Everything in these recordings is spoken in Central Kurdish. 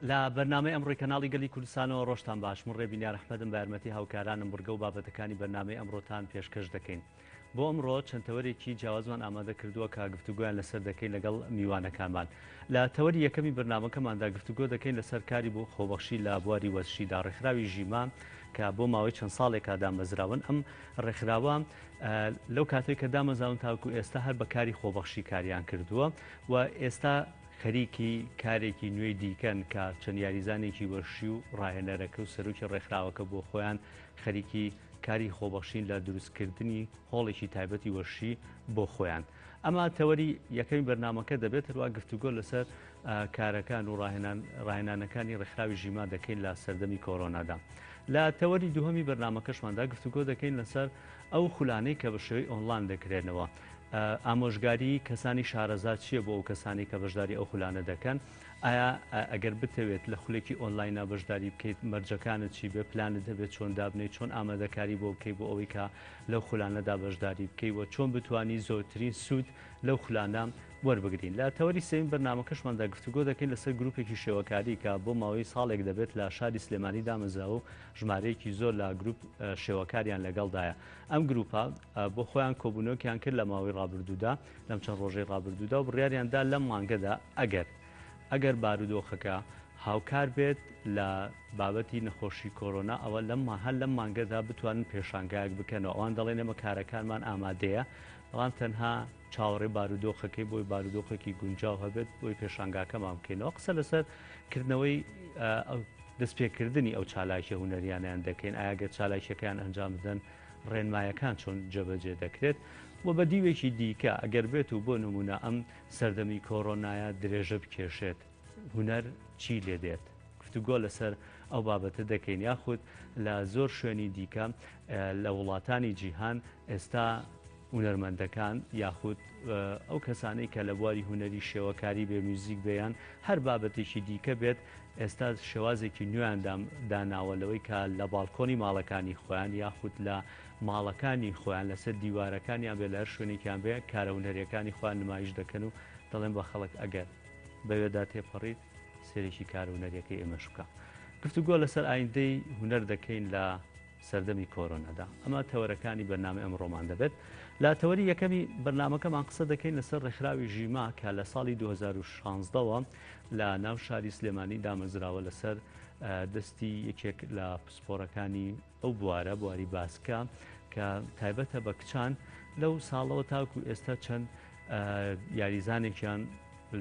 لا بەرنامەی ئەمڕۆی کەناڵی گەلی کوردستانەوە ڕۆژتان باش من ڕێبینیار ئەحمەدم بە یارمەتی هاوکارانم بورگە و بابەتەکانی بەرنامەی ئەمڕۆتان پێشکەش دەکەین. بۆ ئەمڕۆ چەند تەوەرێکی جیاوازمان ئامادە کردووە کە گفتوگویان لەسەر دەکەین لەگەڵ میوانەکانمان. لە تەوەری یەکەمی بەرنامەکەماندا گفتوگۆ دەکەین لەسەر کاری بۆ خۆبەخشی لە بواری وەزشیدا ڕێکخراوی ژیمان کە بۆ ماوەی چەند ساڵێکا دامەزراون. ئەم ڕێکخراوە لەو کاتێک کە دامەزراون تاوکو ئێستا هەر بە کاری خۆبەخشی کاریان کردووە و ئێستا خەریکی کارێکی نوێی دیکەن کە چەند یاریزانێکی وەرشی و ڕاهێنەرەکە و سەرۆکی ڕێکخراوەکە بۆ خۆیان خەریکی کاری خۆبەخشین لە دروستکردنی هۆڵێکی تایبەتی وەرشی بۆ خۆیان. ئەمە تەوەری یەکەمی بەرنامەکە دەبێت هەروە گفتوگۆ لەسەر کارەکان و ڕاهێنانەکانی ڕێکخراوی ژیمان دەکەین لە سەردەمی کۆڕۆنادا. لە تەوەری دووهەمی بەرنامەکەشماندا گفتوگۆ دەکەین لەسەر ئەو خولانەی کە بە شێوەی ئۆنلاین دەکرێنەوە. ئامۆژگاری کەسانی شارەزاد چییە بۆ ئەو کەسانی کە بەشداری ئەو خولانە دەکەن؟ ئایا ئەگەر بتەوێت لە خولێکی ئۆنلاینە بەشداری بکەیت مەرجەکانت چی بێ پلانت دەبێت چۆن دابنێت چۆن ئامادەکاری بۆ بکەیت بۆ ئەوەی کە لەو خولانەدا بەشداری بکەیت و چۆن بتوانی زۆرترین سوود لەو خولانە وەربگرین. لە تەوەری سێمین بەرنامەکەشماندا گفتوگۆ دەکەین لەسەر گروپێکی شێوەکاری کە بۆ ماوەی ساڵێک دەبێت لە شاری سلێمانی دامەزراوە و ژمارەیەکی زۆر لە گروپ شێوەکاریان لەگەڵدایە. ئەم گروپە بۆ خۆیان کۆبوونەوەکیان کرد لە ماوەی ڕابردوودا لەم چەند ڕۆژەی ڕابردوودا و بڕیاریاندا لەم مانگەدا ئەگەر بارودۆخەکە هاوکار بێت لە بابەتی نەخۆشی کۆرۆنا ئەوە هەر لەم مانگەدا بتوانن پێشانگایەک بکەنەوە. ئەوان دەڵێن ئەمە کارەکانمان ئامادەیە، بەڵام تەنها چاوەڕێ بارودۆخەکەی بۆی بارودۆخێکی گونجاو هەبێت بۆی پێشانگاکەمان بکەینەوە. قسە لەسەر کردنەوەی دەستپێکردنی ئەو چالاکیە هونەریانیان دەکەین، ئاگە چالاکیەکان ئەنجام بدەن ڕێنمایەکان چۆن جەبەجێ دەکرێت و بە دیوێکی دیکە ئەگەر بێت و بۆ نمونە ئەم سەردەمی کۆڕۆنایە درێژە بکێشێت هونەر چی لێ دێت. گفتوگۆ لەسەر ئەو بابەتە دەکەین. یاخود لە زۆر شوێنی دیکە لە وڵاتانی جیهان ئێستا هونەرمەندەکان یاخود ئەو کەسانەی کە لە بواری هونەری شێوەکاری بێ میوزیک بێیان هەر بابەتێکی دیکە بێت ئێستا شێوازێکی نوێیان داناوەلەوەی کە لە باڵکۆنی ماڵەکانی خۆیان یاخود لە ماڵەکانی خۆیان لەسەر دیوارەکانیان بێ لە هەر شوێنێکیان بێ کارە هونەریەکانی خۆیان نمایش دەکەن و دەڵێن بە خەڵک ئەگەر بەوێدا تێپەڕیت سێرێکی کارە هونەریەکەی ئێمەش بکە. گفتوگۆ لەسەر ئایندەی هونەر دەکەین لە سەردەمی کۆڕۆنادا. ئەمە تەوەرەکانی بەرنامە ئەمڕۆمان دەبێت. لە تەوەری یەکەمی بەرنامەکەمان قسە دەکەین لەسەر ڕێکخراوی ژیما کە لە ساڵی 2016ەوە لە ناو شاری سلێمانی دامەزراوە لەسەر دەستی یەکێک لە پسپۆرەکانی ئەو بوارە بواری باسکە کە تایبەتە بە کچان لەو ساڵەوە تاکو ئێستا چەند یاریزانێکیان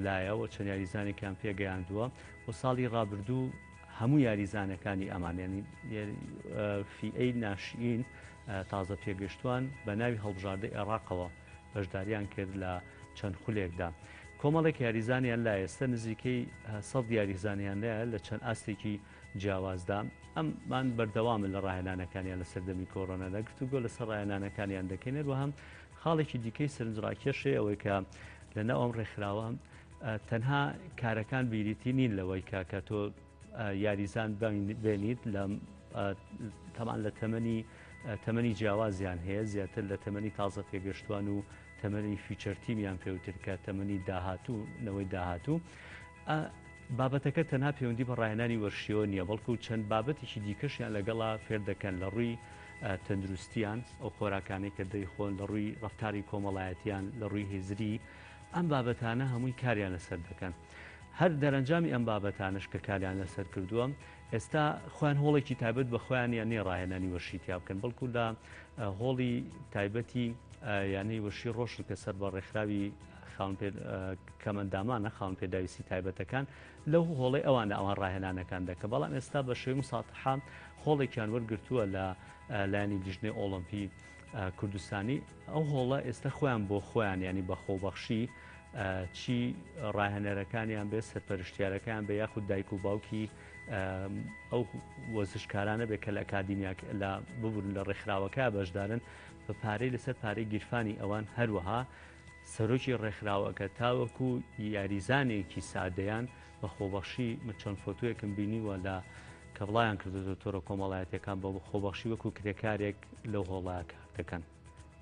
لایەوە چەند یاریزانێکیان پێگەیاندووە و ساڵی ڕابردوو هەموو یاریزانەکانی ئەمانیانی فیئەی ناشئین تازە پێگەشتوان بە ناوی هەڵبژاردەی عێراقەوە بەشداریان کرد لە چەند خولێکدا. کۆمەڵێک یاریزانیان لا ئێستا نزیکەی 100 یاریزانیان لایە لە چەند ئاستێکی جیاوازدا. ئەممان بەردەوامن لە ڕاهێنانەکانیان لە سەردەمی کۆڕۆنادا گفتوگۆ لەسەر ڕاهێنانەکانیان دەکەینێت و هەم خاڵێکی دیکەی سەرنجڕاکێشەیە ئەوەی کە لەناو ئەم ڕێکخراوە تەنها کارەکان بیریتی نین لەوەی کە تۆ یاریزان بێنیت لە تەمان لە تەمەنی جیاوازیان هەیە زیاتر لە تەمەنی تازە پێگەشتوان و تەمەنی فیچەرتیمیان پێوترکە تەمەنی داهاتوو نەوەی داهاتوو. بابەتەکە تەنها پەیوەندی بە ڕاهێنانی وەرشیەوە نییە، بەڵکو چەند بابەتێکی دیکەشیان لەگەڵا فێر دەکەن لە ڕووی تەندروستیان ئەو خۆراکانەی کە دەیخۆن لە ڕووی ڕەفتاری کۆمەڵایەتیان لە ڕووی هێزری ئەم بابەتانە هەمووی کاریان لەسەر دەکەن. هەر دەرەنجامی ئەم بابەتانش کە کاریان لەسەر کردووە ئێستا خۆیان هۆڵێکی تایبەت بە خۆیان یان نێ ڕاهێنانی وەرشیتیا بکەن، بەڵکو لە هۆڵی تایبەتی یانەی وەرشی ڕۆشن کە سەر بە ڕێکخراوی کەمەندامانە خاون پێداویستی تایبەتەکان لەو هۆڵی ئەوانە ئەوان ڕاهێنانەکان دەکە. بەڵام ئێستا بە شێوەی مساتحە هۆڵێکیان وەرگرتووە لە لایەنی لیژنەی ئۆڵۆمپی کوردستانی. ئەو هۆڵە ئێستا خۆیان بۆ خۆیان ینی بە خۆبەخشی چی ڕاهێنەرەکانیان بێ سەرپەرشتیارەکان بە یاخود دایک و باوکی ئەو وەزشکارانە بێ کە لە ئەکادیمیاک لە ببوون لە ڕێکخراوەکە بەشدارن بە پارەی لەسەر پارەی گیرفانی ئەوان هەروەها سەرۆکی ڕێکخراوەکە تاوەکو یاریزانێکی سادەیان بە خۆبەخشی چەند فۆتۆیەکم بینیوە لە کە بڵایان کردوتە تۆرە کۆمەڵایەتەکان بە خۆبەخشی وەکو کرێکارێک لەو هۆڵایە کار دەکەن.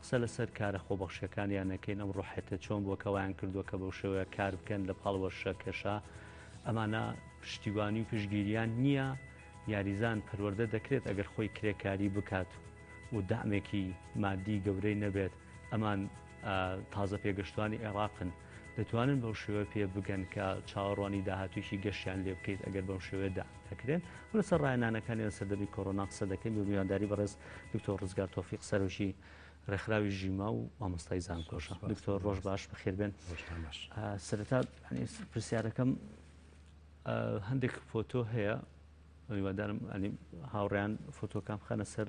قسە لەسەر کارە خۆبەخشیەکانیان نەکەین ئەم ڕۆحێتە چۆن بۆ کەوایان کردووە کە بەو شێوەیە کار بکەن لە پاڵ وەرشە کێشە ئەمانە پشتیوانی و پشتگیریان نییە یاریزان پەروەردە دەکرێت ئەگەر خۆی کرێکاری بکات و دامێکی مادی گەورەی نەبێت ئەمان تازە پێگەشتوانی عێراقن دەتوانن بەو شێوە پێ بگەن کە چاوەڕوانی داهاتویشی گەشتیان لێ بکەیت ئەگەر بەو شێوەیەدا دەکرێن و لەسەر ڕایەنانەکانی لەسەردەمی کۆڕۆنا قسە دەکەین و میوانداری بەڕێز دکتۆر ڕزگار تۆفیق سەرۆشی ڕێکخراوی ژیما و مامۆستای زانکۆشە. دکتۆر ڕۆژ باش بەخێربێن. سەرەتا پرسیارەکەم هەندێک فۆتۆ هەیە میواندارم هاوڕێیان فۆتۆکان بخەنە سەر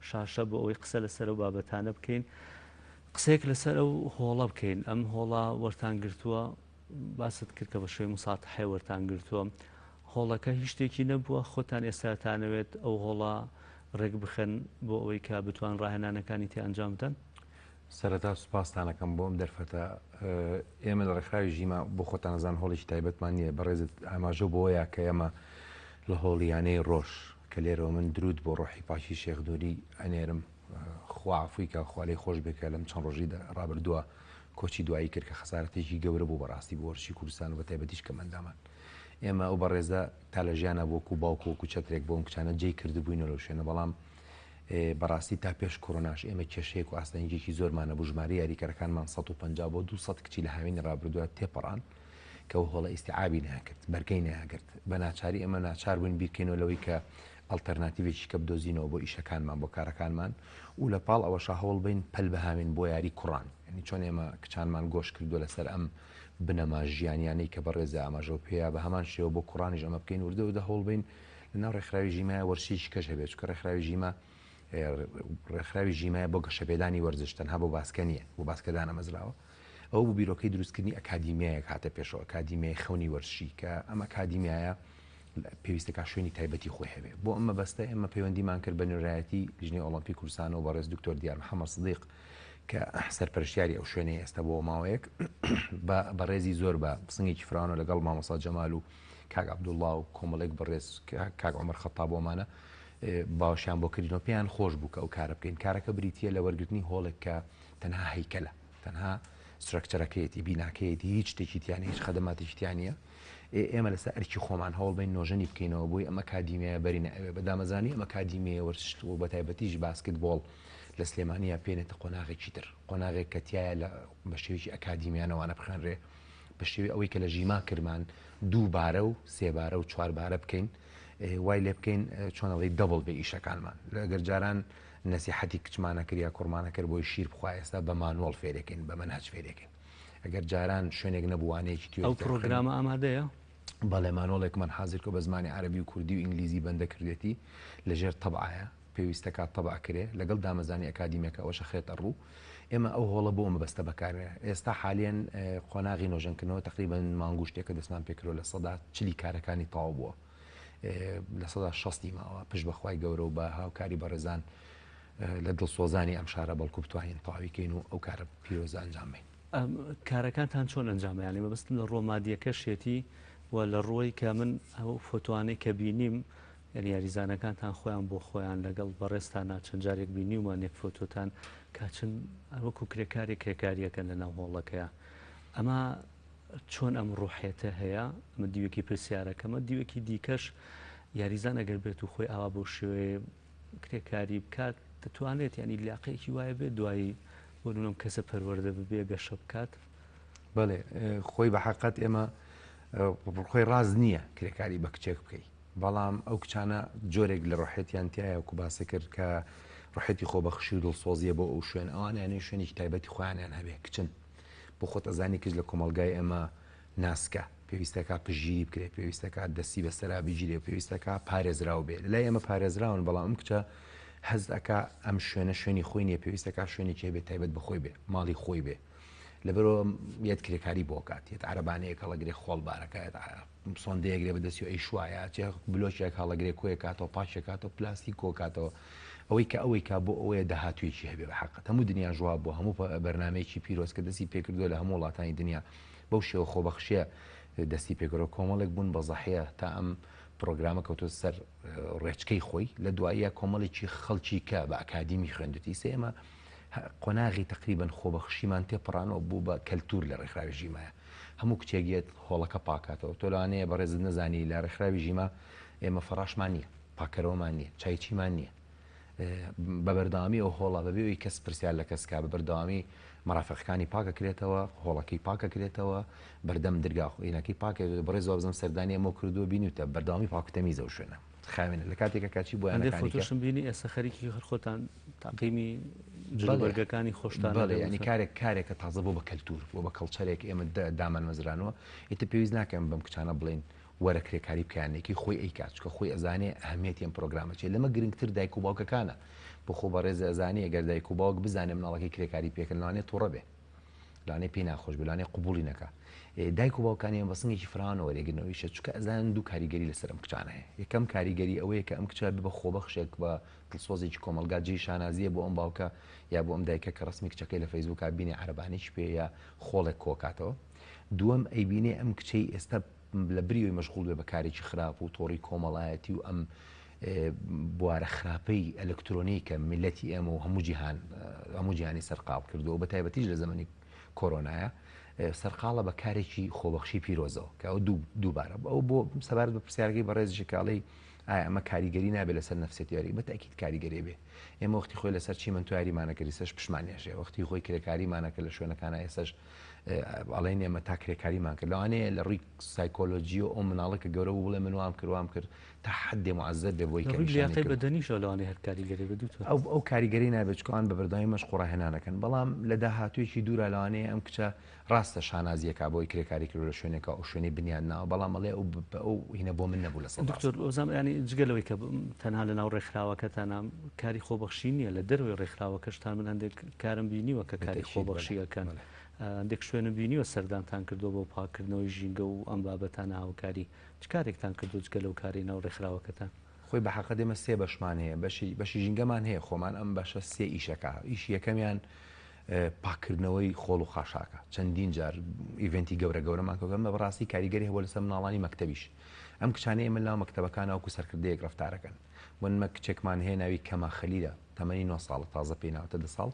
شاشە بۆ ئەوەی قسە لەسەر و بابەتانە بکەین قسێک لەسەر ئەو هۆڵە بکەین ئەم هۆڵە وەرتان گرتووە باست کرد کە بە شوێی مساتحەی وەرتان گرتووە هۆڵەکە هیچ شتێکی نەبووە خۆتان ئێستاتانەوێت ئەو هۆڵە ڕێک بخەن بۆ ئەوەی کە بتوان ڕاهێنانەکانی تێ ئەنجام بدەن. سەرەتا سوپاسدانەکەم بۆ ئەم دەرفەتە ئێمە لە ڕێکخراوی ژیما بۆ خۆتان نەزان هۆڵێکی تایبەتمان نییە بەڕێزت ئاماژە بۆیە کە ئێمە لە هۆڵیانەی ڕۆژ کە لێرەوە من درود بۆ ڕۆحی پاشی شێخدووری ئەنێرم خوافووی کە خوالی خۆش بکە لەم چەند ڕۆژی ڕابردووە کۆچی دوایی کرد کە خەسارەتێکی گەورە بوو بەڕاستی بۆ وەرشی کوردستان و بە تایبەتیش کە مندامان ئێمە ئەو بەڕێزە تا لە ژیانە بۆکو باوکو وەکو چەترێک بۆ ئەم کچانە جێی کردبووینە لەو شوێنە بەڵام بەڕاستی تا پێش کۆڕۆناش ئێمە کێشەیەک و ئاستەنگێکی زۆرمانە بوو ژمارە یاریکەرەکانمان 150 بۆ 200 کچی لە هاوین ڕابردووە تێپەڕان کە ئەو هۆڵە ئیستیعابی نەکرد بەرگەی نەکرد بە ناچاری ئێمە ناچار بووین بیرکەینەوە لەوەی کە ئەڵتەرناتیڤێکی کە بدۆزینەوە بۆ ئیشەکانمان بۆ کارەکانمان و لە پاڵ ئەوەشە هەوڵ بین پەل بەهامین بۆ یاری کوڕان ینی چۆن ئێمە کچانمان گۆش کردووە لەسەر ئەم بنەما ژیانیانەی کە بەڕێزە ئاماژە پێیا بە هەمان شێوە بۆ کوڕانیش ئەمە بکەین وردەوەدا هەوڵ بین لەناو ڕێکخراوی ژیمایە وەرشێکی کەش هەبێت چکە ڕێکخراوی ژیمایە بۆ گەشەپێدانی وەرزش تەنها بۆ باسکە نییە بۆ باسکەدانە مەزراوە ئەو بوو بیرۆکەی دروستکردنی ئەکادیمیایەک هاتە پێشەوە ئەکادیمیای خەونی وەرشی کە ئەم ئەکادیمیایە پێویستەکە شوێنی تایبەتی خۆی هەبێ بۆ ئەمە بەستە ئێمە پەیوەندیمان کرد بە نوێرایەتی لیژنەی ئۆڵمپی کوردستان و بەڕێز دکتۆر دیار محەممەد سدیق کە سەرپەرشتیاری ئەو شوێنەی ئێستا بۆ ماوەیەک بەڕێزی زۆر بە سنگێکی فرانۆ لەگەڵ مامۆستا جەمال و کاک عەبدوڵڵا و کۆمەڵێک بەڕێز کاک عومەر خەتاب بۆمانە باوەشیان بۆ کردنەوە پێیان خۆش بوو کە ئەو کارە بکەین کارەکە بریتە لە وەرگرتنی هۆڵێک کە تەنها هەیکەلە تەنها سترەکچەرەکەیەتی بیناکەیەتی هیچ شتێکی تیانە هیچ خەدەماتێکی تیانە ئێمە لەسەر ئەرکی خۆمان هەوڵ بین نۆژەنی بکەینەوە بۆی ئەمە کادیمیە بەرینە ئەوێ بەدامەزانی ئەمە کادیمیە وەرشت و بە تایبەتیش باسکتبۆڵ لە سلێمانیا پێێنێتە قۆناغێکی تر قۆناغێک کە تایە لە بە شێوەیەکی ئەکادیمیانەوانە بخەنرێ بە شێوەی ئەوەی کە لە ژیما کرمان 2 بارە و 3 بارە و 4 بارە بکەین وای لێ بکەین چۆنەڵی دەبڵ بێ ئیشەکانمان لەگەر جاران نەسیحەتی کچمانە کرد یا کوڕمانە کرد بۆی شیر بخوای ئێستا بە مانوەڵ فێرەکەین بە مەنهەج فێرەکەین ئەگەر جاران شوێنێک نەبووانەیەکی توێ ئەو پرۆگرامە ئامادەیە بەڵێ مانۆڵێکمان حاضر کە بە زمانی عەربی و کوردی و ئینگلیزی بەندە کردێتی لەژێر تەبعایە پێویستەکە تەبع کرێ لەگەڵ دامەزانی ئەکادیمیەکە ئەوەشە خێتە ڕوو ئێمە ئەو هۆڵە بۆ ئەمە بەستە بەکارێ ئێستا حالیان قۆناغی نۆژەنکردنەوە تقریبان مانگوشتێکە دەستمان پێکرۆ لە سەدا چلی کارەکانی تەواو بووە لە سەدا 60 ماوە پشت بەخوای گەورە و بە هاوکاری بەڕێزان لە دڵسۆزانی ئەم شارە بەڵکو بتوانین تەواویکەین و ئەو کارە پیرۆزە ئەنجام بدەین. کارەکانتان چۆن ئەنجامیانی مەبەستم لە ڕۆمادیەکە شێتی و لە ڕۆی کە من ئەو فۆتوانەی کە بینیم یعنی یاریزانەکانتان خۆیان بۆ خۆیان لەگەڵ بەڕێستانە چەند جارێک بینیومانێک فۆتۆتان کاچن وەکو کرێکارێک کرێکاریەکەن لە ناو هۆڵەکەیە ئەمە چۆن ئەم ڕۆحێتە هەیە ئەمە دیوەکی پرسیارەکەمە دیوەکی دیکەش یاریزان ئەگەر بێت و خۆی ئاوا بۆ شێوەیە کرێکاری بکات دەتوانێت ینی لاقەیەکی وایە بێت دوایی بۆ نونم کەسە پەروەردە ببێ گەشە بکات بەڵێ خۆی بە حقیقەت ئێمە خۆی ڕاز نییە کرێکاری بە کچێک بکەیت بەڵام ئەو کچانە جۆرێک لە ڕۆحێتیان تایە وەکو باسە کرد کە ڕۆحێتی خۆبەخشی و دڵسۆزیە بۆ ئەو شوێن ئەوان یانەی شوێنێکی تایبەتی خۆیانیان هەبێ کچن بۆ خۆت ئەزانی کەس لە کۆمەلگای ئێمە ناسکە پێویستەکە پژگیری بکرێت پێویستەکە دەستی بەسەرا بیگیرێ پێویستەکە پارێزراو بێت لای ئێمە پارێزراون بەڵام ئەم کچە حەز ئەکا ئەم شوێنە شوێنی خۆی نیە پێویستەکە شوێنێکی هەبێت تایبەت بەخۆی بێ ماڵی خۆی بێ لەبەرەوە یەت کرێکاری بۆ کات یەت عەرەبانەیەک هەڵەگرێ خۆڵبارەکە سۆندەیەگرێ بەدەستی ئەی شوایە چێ بلۆچێک هەڵەگرێ کۆیە کاتەوە پاشێک کاتەوە پلاستیک کۆ کاتەوە ئەوەی کا بۆ ئەوەیە داهاتوێکی هەبێ بە حەقەت هەموو دنیا ژواب بۆ هەموو بەرنامەیەکی پیرۆز کە دەستی پێکردووە لە هەموو وڵاتانی دنیا بەو شێوە خۆبەخشیە دەستی پێکەوە کۆمەڵێک بوون بە زەحەیە تا ئەم پرۆگرامە کەوتۆ سەر ڕێچکەی خۆی لە دواییە کۆمەڵێکی خەڵکی کە بە ئەکادیمی خوێندوتی سێمە قۆناغی تقریبان خۆبەخشیمان تێپەڕانەوە بوو بە کەلتور لە ڕێکخراوی ژیمایە هەموو کچێگێت هۆڵەکە پاکاتەوە تۆ لەوانەیە بەڕێزت نەزانی لە ڕێکخراوی ژیما ئێمە فەڕاشمان نییە پاکەرەوەمان نییە چایچیمان نییە بە بەرداوامی ئەو هۆڵا بەبێەوەی کەس پرسیار لە کەسکا بە بەرداوامی مەرافەقەکانی پاکەکرێتەوە هۆڵەکەی پاکەکرێتەوە بەردەم دەرگاخۆینەکەی پاکە بەڕێز زۆبزم سەردانی ئەمە کردووە بینوتە بەرداوامی پاکتەمیزە و شوێنە خاوێنە لە کاتێکە کاچی بۆ فۆتۆشم بینی ئێستا خەریکی خۆتان تاقیمی جلوبەرگەکانی خۆشتان ینی کارێکە تازە بۆ بە کەلتور بۆ بە کەڵچەرێک ئێمە دامان مەزرانەوە ئیتە پێویست ناکەم بەم کچانە بڵین وەرە کرێکاری بکانێکی خۆی ئەیکات چکە خۆی ئەزانێ ئەهمیەتی ئەم پرۆگرامەچێت لەمە گرنگتر دایک و باوکەکانە بۆ خۆ بەڕێز ئەزانێ ئەگەر دایک و باوک بزانێ مناڵەکەی کرێکاری پێکردن لەوانێت تووڕە بێ لەوانێ پێی ناخۆش بێ لەوانێ قبوڵی نەکە دایک و باوکانی ئەم بەسنگێکی فراوانەوە وەرێگرنەوەیشە چکە ئەزانن دوو کاریگەری لەسەر ئەم کچانە هەیە یەکەم کاریگەری ئەوەیە کە ئەم کچە بە خۆبەخشێک بە دڵسۆزێکی کۆمەلگا جێی شانازیە بۆ ئەم باوکە یا بۆ ئەم دایکە کە ڕسمی کچەکەی لە فەیسبووکا بینێ عەرەبانیش پێ یا خۆڵێک کۆکاتەوە دووەم ئەیبینێ ئەم کچەی ئێستا لە بریەوەی مەشغوڵ بێ بە کارێکی خراپ و تۆڕی کۆمەڵایەتی و ئەم بوارە خراپەی ئەلکترۆنی کە میلەتی ئێمە و هەموو جیهانی سەرقاڵ کردو بە تایبەتیش لە زەمەنی کۆرۆنایە سەرقاڵە بە کارێکی خۆبەخشی پیرۆزەوە کە ئەو دووبارە ئەو بۆ سەبارەت بە پرسیارگەی بەڕێزی کاڵی ئایا ئەمە کاریگەری نابێت لەسەر نەفسێتیاری بەتاکید کاریگەری بێ ئێمە وەختی خۆی لەسەر چی من تویاریمانەکەی سەش پشمانێژێ وەختی خۆی کرێکاریمانەکە لە شوێنەکانە ئێسش ئەڵێن ئێمە تا کرێکاریمان کرد لەوانەیە لە ڕووی سایکۆلۆژی و ئەو مناڵەکە گەورە و بڵێ من وام کردوام کرد تا حدێ معەزەر بێ بۆی کەلیاقەی بەدەنیش لەوانەیە هەر کاریگەری بێت ئەو کاریگەری نابێت چکەوان بە بەردەوامی مەش قوڕاهێنانەکەن بەڵام لە داهاتوێکی دوورە لەوانەیە ئەم کچە ڕاستە شانازیەکە بۆی کرێکاری کرد لە شوێنێکە ئەو شوێنەی بنیان ناوە بەڵام ئەڵێ ئەو هینە بۆ من نەبوو لە سەڵ دکتۆر ئۆزام ینی جگەلەوەی کە تەنها لە ناو ڕێکخراوەکەتانە کاری خۆبەخشی نییە لە دەروی ڕێکخراوەکەشتان من هەندێک کارم بینیوە کە کاری خۆبەخشیەکەن هەندێک شوێنە بینیوە سەردانتان کردو بۆ پاکردنەوەی ژینگە و ئەم بابەتانە هاوکاری چ کارێکتان کردو جگە لەو کاری ناو ڕێکخراوەکەتان خۆی بە حەقە دێمە سێ بەشمان هەیە بەشی ژینگەمان هەیە خۆمان ئەم بەشە سێ ئیشەکە ئیشی یەکەمیان پاکردنەوەی خۆڵ و خاشاکە چەندین جار ئیڤنتی گەورەمان کەمە بەڕاستی کاریگەری هەبوو لەسەر مناڵانی مەکتەبیش ئەم کچانەیە من لاو مەکتەبەکان وەکو سەرکردەیەک ڕەفتارەکەن ومە کچێکمان هەیە ناوی کەما خەلیلە تەمەنی 9 ساڵە تازە پێی ناوتە 10 ساڵ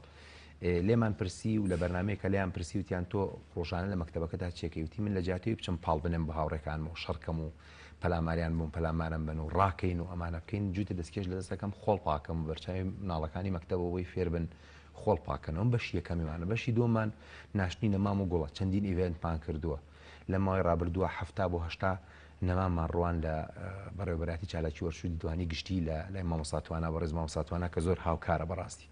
لێمان پرسی و لە بەرنمەیەکە لیان پرسی وتیان تۆ ڕۆژانە لە مەکتەبەکەدا چێکەوتی من لە جاتوی بچم پاڵ بنێم بە هاوڕێکانم و شەڕکەم و پەلاماریان بووم پەلامارم بن و ڕاکەین و ئەمانە بکەین جوتە دەستکێش لە دەستەکەم خۆڵ پاکەم و بەرچاوی مناڵەکانی مەکتەبەوەی فێر بن خۆڵ پاکەنەوە بەشی یەکەمیمانە بەشی دووەمان ناشتنی نەمام و گوڵە چەندین ئیڤێنتمان کردووە لە ماوەی ڕابردووە 70 بۆ 80 نەمامان ڕوان لە بەڕێوەبەراتی چالاکی وەرشودی دوانی گشتی لە مامۆساتوانە بەڕێز مامۆساتوانە کە زۆر هاوکارە بەڕاستی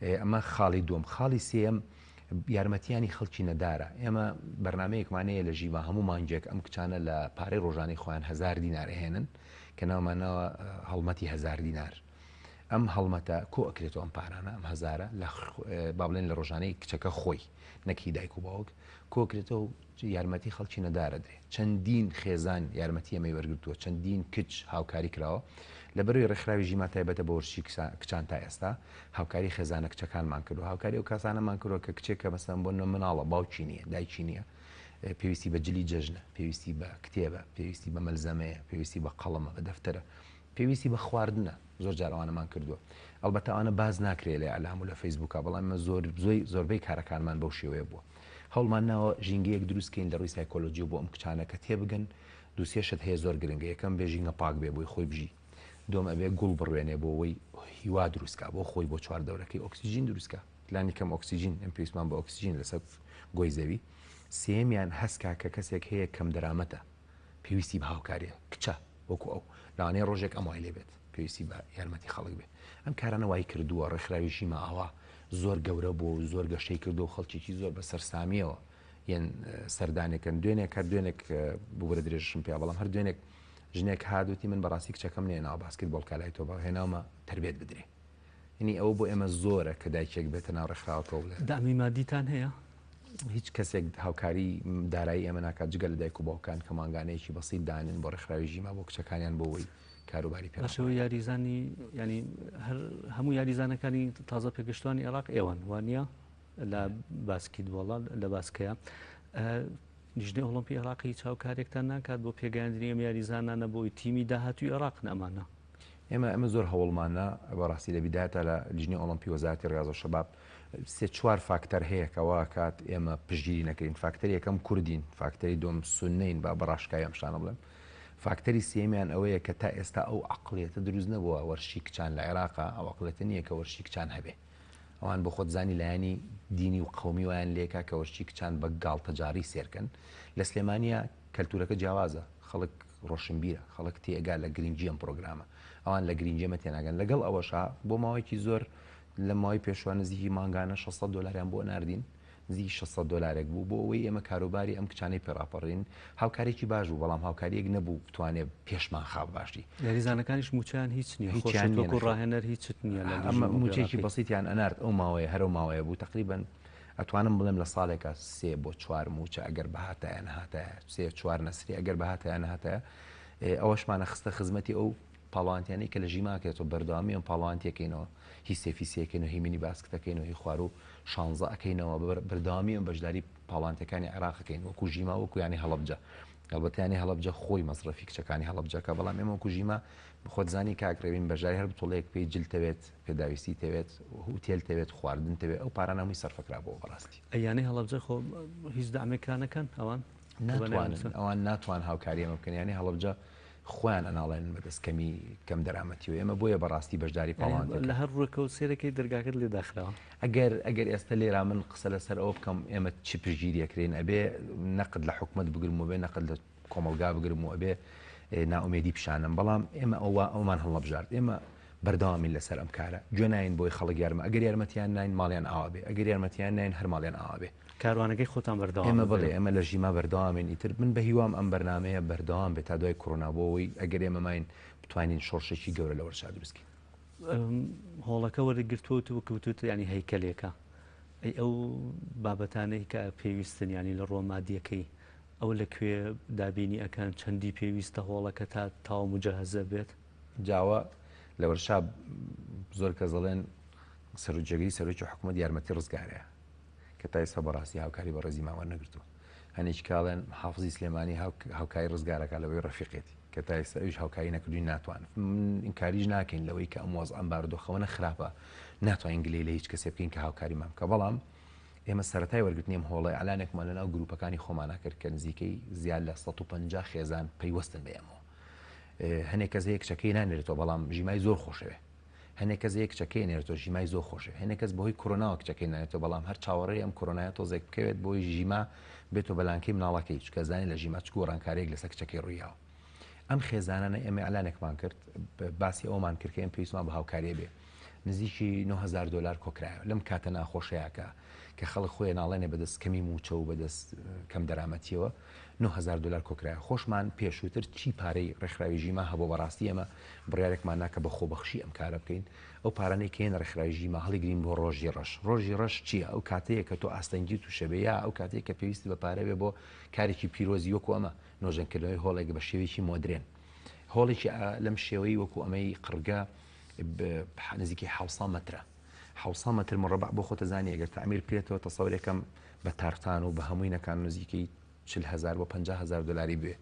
ئەمە خاڵی دووەم خاڵی سێم یارمەتیانی خەڵکی نەدارە ئێمە بەرنمەیەکمانەیە لە ژیوا هەموو مانجێک ئەم کچانە لە پارەی ڕۆژانی خۆیان 1000 دینار هێنن کە ناومانەوە هەڵمەتی 1000 دینار ئەم هەڵمەتە کۆ ئەکرێتەوە ئەم پارانە ئەم هەزارە لە با بڵێن لە ڕۆژانەی کچەکە خۆی نەکی دایک و باوک کۆکرێتەوە یارمەتی خەڵکی نەدارە درێ چەندین خێزان یارمەتی ئەمەی وەرگرتووە چەندین کچ هاوکاری کراوە لە بەروی ڕێکخراوی ژیما تایبەتە بە وەرشی کچان تا ئێستا هاوکاری خێزانە کچەکانمان کردو هاوکاری ئەو کاسانەمان کردووە کە کچێکە مەسەن بۆ مناڵە باوکی نییە دایکی نییە پێویستی بە جلی جەژنە پێویستی بە کتێبە پێویستی بە مەلزەمەیە پێویستی بە قەڵەمە بە دەفتەرە پێویستی بە خواردنە زۆر جارەوانەمان کردووە ئەلبەتە ئەوانە باز ناکرێت لە ئەلام و لە فەیسبووکە بەڵام زۆربەی کارەکانمان بەو شێوەیە بووە هەوڵمان ناوە ژینگەیەک دروستکەین لە ڕووی سایکۆلۆژی بۆ ئەم کچانە کە تێبگەن دووسێشت هەیە زۆر گرنگە یەکەم بێژینگە پاک بێ بۆی خۆی بژی دوم ئەبێ گوڵ بڕوێنێ بۆ ئەوەی هیوا دروستکە بۆ خۆی بۆ چواردەورەکەی ئۆکسیژین دروستکە لانی کەم ئۆکسیژین ئەم پێویستمان بە ئۆکسیژین لەسەر گۆی زەوی سێمیان هەسکا کە کەسێک هەیە کەم دەرامەتە پێویستی بە هاوکاریە کچە وەکو ئەو لەوانەیە ڕۆژێک ئەم وای لێ بێت پێویستی بە یارمەتی خەڵک بێ ئەم کارانە وای کردووە ڕێکخراوی ژیما ئاوا زۆر گەورە بۆ زۆر گەشەی کردو و خەڵکێکی زۆر بە سەرسامیەوە یەن سەردانێکن دوێنێک هەر دوێنێک بوو بە درێژشم پێ بەڵام هەر دوێنێک ژنێک هادوتی من بەڕاستی کچەکەم نێناوە باسکت بۆڵ کالای تۆ بە هێناومە تربێت بدرێ ینی ئەوە بۆ ئێمە زۆرە کە دایکێک بێتە ناو ڕێکخراوەکە بڵێ دامی مادیتان هەیە هیچ کەسێک هاوکاری دارایی ئێمە ناکات جگە لە دایک و باوکان کە ماگانەیەکی بەسیط دانن بۆ ڕێکخراوی ژیما بۆ کچەکانیان بۆەوەی کاروباری پێشەوە یاریزانی ینی هەموو یاریزانەکانی تازە پێگەشتوانی عێراق ئێوەن وانە لە باسکیتبۆڵە لە باسکەیە لیژنەی ئۆڵۆمپی عێراقی چاوکارێکتان ناکات بۆ پێگەیاندنی ئەم یاریزانانە بۆی تیمی داهاتووی عێراق ئەمانە ئێمە زۆر هەوڵمانە بەڕاستی لە بیداەتە لە لیژنی ئۆلمپی وەزارەتی ڕێگازە و شەباب سێ چوار فاکتەر هەیە کەوا کات ئێمە پشگیری نەکەین. فاکتەری یەکەم کوردین، فاکتەری دوم سونەین با بەڕاشکای ئەم شانە بڵێم، فاکتەری سێمیان ئەوەیە کە تا ئێستا ئەو عەقڵیەتە دروست نەبووە وەرشی کچان لە عێراقا، ئەو عەقڵیەتە نییە کە وەرشی کچان هەبێ. ئەوان بۆ خۆت زانی لایانی دینی و قەومی ویان لێکا کە وەرشی کچان بە گاڵتەجاری سێرکەن. لە سلێمانیا کەلتورەکە جیاوازە، خەڵک ڕۆشنبیرە، خەڵک تێگا لە گرنگجی ئەم پرۆگرامە، ئەوان لە گرنگجێمە تێناگەن. لەگەڵ ئەوەشا بۆ ماوەیەکی زۆر لە ماوەی پێشوە نزیکی مانگانە 600 دلار بۆ ناردین، نزیکی 600 دلارێک بوو بۆ ئەوەی ئێمە کاروباری ئەم کچانەی پێڕاپەڕین. هاوکارێکی باش بوو، بەڵام هاوکاریەک نەبوو بتوانێت پێشمان خاپ باشی. یاریزانەکانیش موچیان هیچ نییە، وەکو ڕاهێنەر هیچ نییە، ئەمە موچێکی بەسیتیان ئەنارد ئەو ماوەیە هەرو ماوەیە بوو. تقریبا ئەتوانم بڵێم لە ساڵێکە 3 بۆ 4 موچە ئەگەر بەهاتایە نەهاتایە، 3-4 نەسری ئەگەر بەهاتایە نەهاتایە. ئەوەشمانە خستە خزمەتی ئەو پاڵانتیانەی کە لە ژیماکێتەوە بەردەوامی ئەم پاڵانتیەکەینەوە، هی سێفیسیەکەینەوە، هی مینی باسکتەکەینەوە، هی خوار و شانزە ئەەکەینەوە، بەردەوامی ئەم بەشداری پاڵانتەکانی عێراقەکەین، وەکو ژیما وەکو ینی هەڵەبجە. ئەلبەتە هەڵەبجە خۆی مەصرفی کچەکانی هەڵەبجەکە، بەڵام ئێمە وەکو ژیما خۆتزانی کاکرێوین بەژاری هەر بتوڵەیەک پێی جلتەوێت، پێداویستی تەوێت، هوتێل تەوێت، خواردن تەوێت، ئەو پارانە هەمووی سەرفەکرا بۆ بەڕاستی. ئەیانەی هەڵەبجە خۆ هیچ دامێکانەکەن ئەوان ئەوان ناتوان هاوکاری ئەمە بکەن. یانی هەڵەبجە خۆیان ئەناڵێن بەدەستکەمی کەم دەرامەتی و ئێمە بۆیە بەڕاستی بەشداری پاڵان لە هەر ڕووەکە و سێرەکەی دەرگاکەت لێ داخراوە. ئەگەر ئێستا لێرا من قسە لەسەر ئەوە بکەم ئێمە چی پشگیریەکرێن، ئەبێ نەقد لە حکومەت بگرم و بێ نەقد لە کۆمەلگا بگرم و ئەبێ ناومێدی پیشانم، بەڵام ئێمە ئەومان هەڵەبژارد. ئێمە بەردەوامی لەسەر ئەم کارە گوێ ناین بۆی خەڵک یارمە، ئەگەر یارمەتیان ناین ماڵیان ئاوا بێ، ئەگەر یارمەتیان ناین هەر ماڵیان ئاوا بێ. کاروانەکەی خۆتان بەردەوام ئێمە بڵێ ئێمە لە ژیما بەردەوامین. ئیتر من بە هیوام ئەم بەرنامەیە بەردەوام بێت تا دوای کۆڕۆنا بۆەوەی ئەگەر ئێمە ماین بتوانین شۆڕشێکی گەورە لە وەرشا دروستکەین. هۆڵەکە وەرەگرتووە وەکەوتوتە ینی هەیکەلێکە، ئەی ئەو بابەتانەی کە پێویستن ینی لە ڕۆمادیەکەی ئەو لەکوێ دابینی ئەکەن چەندی پێویستە هۆڵەکە تا تاو مجهزە بێت. جاوە لە وەرشا زۆر کە دەڵێن سەرۆکجێگەری سەرۆکی حکوومەت یارمەتی ڕزگارەیە کە تا ئێستا بەڕاستی هاوکاری بە ڕێزی ماوە نەگرتووە. هەنێکی کاڵێن حافزی سلێمانی هاوکاری ڕزگارەکە لەوەی ڕەفیقێتی کە تا ئێستا ئەویش هاوکاری نەکردووی ناتوانن. ئینکاریش ناکەین لەوەی کە ئەم وەزعەم بارودۆخەوە خراپە، ناتوانین گلەی لە هیچ کەسێ بکەین کە هاوکاری مام کە. بەڵام ئێمە سەرەتای وەرگرتنیم هۆڵی ئەلانێکمان لەناو گروپەکانی خۆمانە کرد کە نزیکەی زیاد لە 150 خێزان پەیوەستن بە ئێمەوە. هەنێک کەس هەیە کچەکەی نانێرێتەوە بەڵام ژیمای زۆر خۆشەوێ، هەنێک کەس هەیە کچەکەی نێرێتەوە ژیمای زۆر خۆشە، هەنێک کەس بەهۆی کۆرۆناوە کچەکەی نانێتەوە بەڵام هەر چاوەڕێی ئەم کۆرۆنایە تۆزێک بکەوێت بۆی ژیما بێتەوە بەلانکەی مناڵەکەی، چکە زانانی لە ژیما چ گۆڕانکارێک لەسەر کچەکەی ڕوویاوە. ئەم خێزانانە ئێمە ئەلانێکمان کرد، باسی ئەومان کرد کە ئێمە پێویستمان بە هاوکاریە بێ. نزیکی 9000 دلار کۆکرایە لەم کاتە ناخۆشەیەکە کە خەڵک خۆی ناڵێنێ بەدەست کەمی موچە و بەدەست کەم دەرامەتیەوە 9000 دلار کۆکرایە. خۆشمان پێشووتر چی پارەی ڕێکخراوی ژیما هەبوو بەڕاستی ئێمە بڕیارێکمان ناکە بە خۆبەخشی ئەم کارە بکەین. ئەو پارانەی کێن ڕێکخراوی ژیما هەڵیگرین بۆ ڕۆژی ڕەش. ڕۆژی ڕەش چییە؟ ئەو کاتەیە کە تۆ ئاستەنگی تو شەبێ یا ئەو کاتەیە کە پێویستی بە پارە بێ بۆ کارێکی پیرۆزی وەکو ئەمە نۆژەنکردنەوەی هۆڵێک بە شێوەیەکی مۆدرێن. هۆڵێکی لەم شێوەی وەکو ئەمەی قڕگە نزیکی 700 مەترە، 700 متر مربع بۆ خۆتە زانی ئەگەر تعمیر بکرێتەوە تەسەورێکم بە تارتان و بە هەمووینەکان نزیکەی 40,000 بۆ 50,000 دلاری بێ.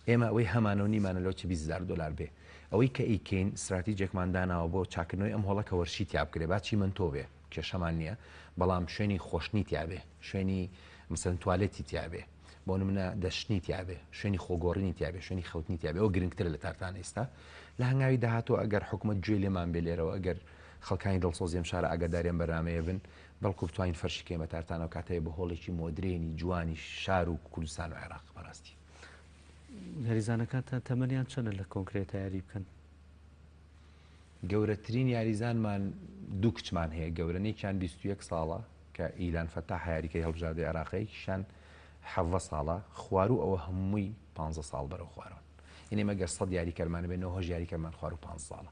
ئێمە ئەوەی هەمانەوە نیمانە لەو 20,000 دلار بێ. ئەوەی کە ئیکەین استراتیجێکمان داناوە بۆ چاکردنەوەی ئەم هۆڵەکە وەرشی تیاب بکرێ، باچی من تۆ بێ کێشەمان نییە، بەڵام شوێنی خۆشنی تیابێ، شوێنی مەسەن توالێتی تیابێ، بۆ نمونە دەشتنی تیابێ، شوێنی خۆگۆڕینی تیابێ، شوێنی خەوتنی تیابێ. ئەو گرنگترە لە تارتان ئێستا. لە هەنگاوی داهاتوە ئەگەر حکومەت گوێ لێمان بێ لێرەوە، ئەگەر خەڵکانی دڵسۆزی ئەم شارە ئاگاداریان بەرنامەیە بن، بەڵکو بتوانین فەرشی کێمە تارتانەوە کاتەیە بە هۆڵێکی مۆدرێنی جوانی شار و کوردستان و عێراق. بەڕاستی یاریزانەکانتان تەمەنیان چەندە لە کۆنکرێت یاری بکەن؟ گەورەترین یاریزانمان دوو کچمان هەیە، گەورەنێکیان 21 ساڵە کە ئیلان فەتاح یاریکەی هەڵبژاردەی عێراقیشان 7 ساڵە، خوارو ئەوە هەمووی 15 ساڵ بەرەو خوارەوە. ئینێ مەگەر 100 یاریکەرمانە بێنەوە هۆژ یاریکەرمان خوارو 5 ساڵە.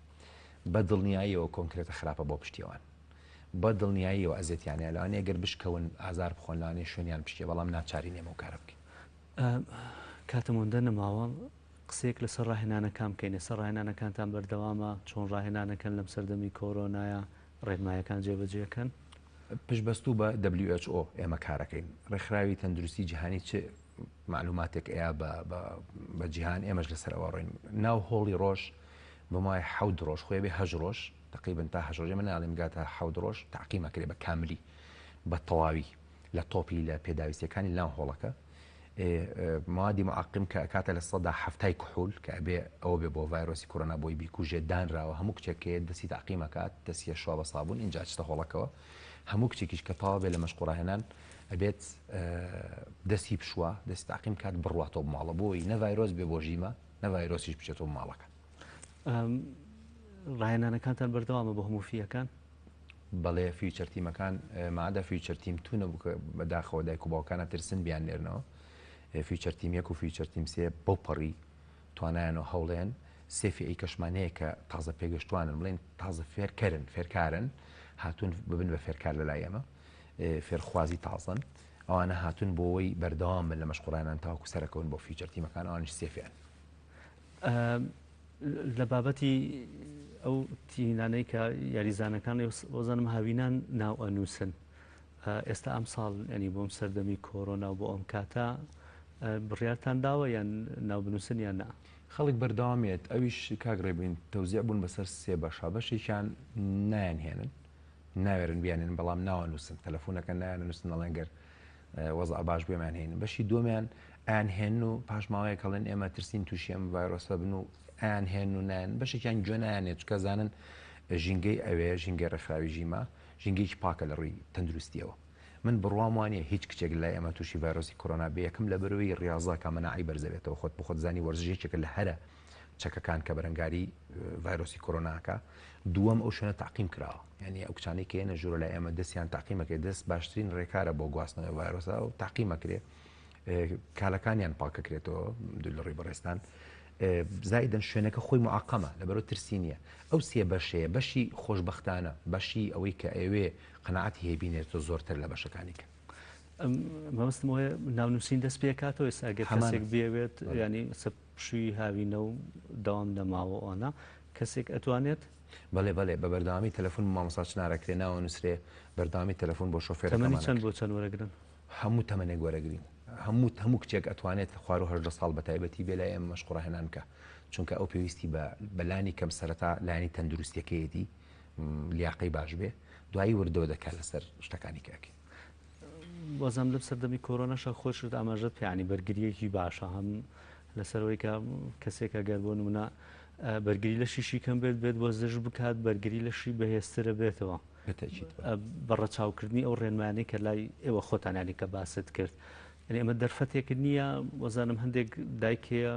بە دڵنیاییەوە کۆنکرێتە خراپە بۆ پشتیەوان، بە دڵنیاییەوە ئەزیەتیانە لەوانەیە گەر بشکەون ئازار بخۆن لەوانەیە شوێنیان پشتێ، بەڵام ناچاری نێمە و کارە بکەین. کاتەمەوەندە نەماوە قسێک لەسەر ڕاهێنانەکان بکەین. ئێستا ڕاهێنانەکانتان بەردەوامە، چۆن ڕاهێنانەکەن لەم سەردەمی کۆرۆنایە ڕێنمایەکان جێبەجێەکەن؟ پشتبەستوو بە WHO ئێمە کارەکەین. ڕێکخراوی تەندروستی جیهانی چ معلوماتێک ئەیە بە جیهان ئێمەش لەسەر ئەوە ڕۆین. ناو هۆڵی ڕۆژ بمای حەود ڕۆژ خۆی بێ هەژ ڕۆژ تقریبا تا هەژ ڕۆژێ مناڵێم گاتە حەود ڕۆژ تاقیمەکرێ بە کاملی بە تەواوی لە تۆپی لە پێداویستەکانی لاو هۆڵەکە موادی معقم کە کاتە لە سەدا هەفتای کحول کە ئەبێ ئەوە بێ بۆ ڤایرۆسی کۆرۆنا بۆی بیکوژێ دانراوە هەموو کچێکێ دەستی تاقیمەکات دەستیە شوا بە سابوون اینجا چتە هۆڵەکەەوە هەموو کچێکیش کە تاوا بێ لە مەشقوڕاهێنان ئەبێت دەستی بشوە دەست تاقیم کات بڕواتۆ ماڵە بۆی نە ڤایرۆس بێ بۆ ژیمە نە ڤایرۆسیش بچێتەوە ماڵەکە. ڕاهێنانەکانتان بەردەوامە بۆ هەموو فیەکان؟ بەڵێ فیوچەر تیمەکان مادە فیوچەر تیم تونە بەداخەوە دایک و باوکانە ترسن بیان نێرنەوە فیوچەر تیم 1 و فیوچەر تیم 3 بەو پەڕی توانایانەوە هەوڵێن سێفی ئەی کەشمانەیە کە تازە پێگەشتوانن بڵێن تازە فێرکارن هاتوون ببن بە فێرکار لە لای ئێمە فێرخوازی تازن ئەوانە هاتوون بۆەوەی بەردەوام بن لە مەشقوڕانان تاوەکو سەرەکەون بۆ فیوچەر تیمەکان ئەوانش سێفیان. لە بابەتی ئەو تینانەی کە یاریزانەکان وەزانم هاوینان ناو ئەنووسن ئێستا ئەم ساڵ ینی بۆم سەردەمی کۆرۆنا و بۆ ئەم کاتە بڕیارتان داوە یان ناو بنووسن یان نا؟ خەڵک بەردەوامێت ئەویش کاگڕێبووین تەوزیع بوون بەسەر سێ بەشە بەشێکیان نایانهێنن ناوێرن بیانێن بەڵام ناوەنووسن تەلەفۆنەکە نایاننووسن ئەڵەنگەر وەزع باش بێمان هێنن بەشی دومیان ئایانهێن و پاشماوەیە کەڵێن ئێمە ترسین تووشی ئەم ڤایرۆسە بن و ئایانهێن و نایەن بەشێکیان گوێ نایانێت چکە زانن ژینگەی ئەوێ ژینگەی ڕێکخراوی ژیمە ژینگەیەکی پاکە لە ڕووی تەندروستیەوە من بڕوام وانە هیچ کچێک لای ئەمە تووشی ڤایرۆسی کۆرۆنا بێ یەکەم لە بەرەوەی ڕاضاکە مەناعی بەرزەبێتەوە خۆت بخۆت زانی وەرزشێکێکە لە هەرە چەکەکان کە بەرەنگاری ڤایرۆسی کۆرۆناکە دووەم ئەو شوێنە تاقیم کراوە یعنی ئەو کچانەی کە ێنە ژوورە لای ئێمە دەستیان تاقیمەکەی دەست باشترین ڕێکارە بۆ گواستنەوەی ڤایرۆسە و تاقیمەکرێ کالەکانیان پاکەکرێتەوە دوو لە ڕێی بەڕێستان زایدەن شوێنەکە خۆی معقەمە لەبەرەوە ترسی نییە ئەو سێ بەشەیە بەشی خۆشبەختانە بەشی ئەوەی کە ئەوێ قەنەعەتی هێبینێتەوە زۆرتر لە بەشەکانی کە مەبەستمەوەی ناونووسین دەست پێکاتەوە ئێستا ئەگەر کەسێک بێوێت ینی سەپشووی هاوینە و دەوام دەماوە ئەوانە کەسێک ئەتوانێت بەڵێ بە بەرداوامی تەلەفۆن مامۆستا چنارەکرێ ناوە نووسرێ بەرداوامی تەلەفۆن بۆ شۆفێر تەمەنی چەند بۆ چەند وەرەگرن هەموو تەمەنێک وەرەگرین هەموو کچێک ئەتوانێت خوار و هەژدە ساڵ بەتایبەتی بێ لای ئێمە مەشقوڕاهێنان کە چونکە ئەو پێویستی بەلانی کەم سەرەتا لایانی تەندروستیەکەیەتی لیاقەی باش بێ دوایی وردەوە دەکات لەسەر شتەکانی کاکە وەزەم لەم سەردەمی کۆرۆنەشە خۆشت ئاماژەت پیانی بەرگریەکی باشە هەم لەسەرەوەی کە کەسێکە گەر بۆ نمونە بەرگری لە شیشی کەم بێت بۆ زەش بکات بەرگری لەشی بەهێزترە بێتەوە بەڕەچاوکردنی ئەو ڕێنمانەی کە لای ئێوە خۆتانانی کە باست کرد ئێمە دەرفەتێکرد نییە وەزانم هەندێک دایکەیە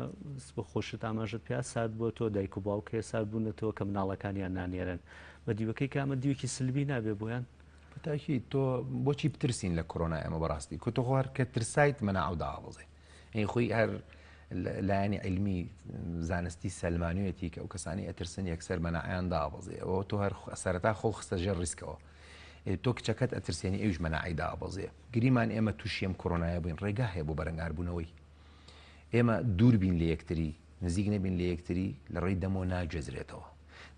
بۆ خۆشت ئاماژت پیا سات بۆ تۆ دایک و باوکێ سات بوونەتەوە کە مناڵەکانیان نانێرن بە دیوەکەی کامە دیوەکی سلبی نابێ بۆیان تاکی تۆ بۆچی بترسین لە کۆرۆنا ئەمە بەڕاستی کە تۆ خوار کە ترسایت مناعەودا ئاوەزێ خۆی هەر لایانی علمی زانستی سەلمانوێتی کە ئەو کەسانی ئەترسن یەکسەر مەناعیان دابەزێ ئەوە تۆ هەر سەرەتا خۆ خستە ژێر ڕیسکەوە تۆ کچەکەت ئەترسێنی ئەوش مەناعی دابەزێ گریمان ئێمە تووشیم کۆرۆنایە بووین ڕێگا هەیە بۆ بەرەنگاربوونەوەی ئێمە دوور بین لە یەکتری نزیک نەبین لە یەکتری لە ڕێی دەمۆ ناگوێزرێتەوە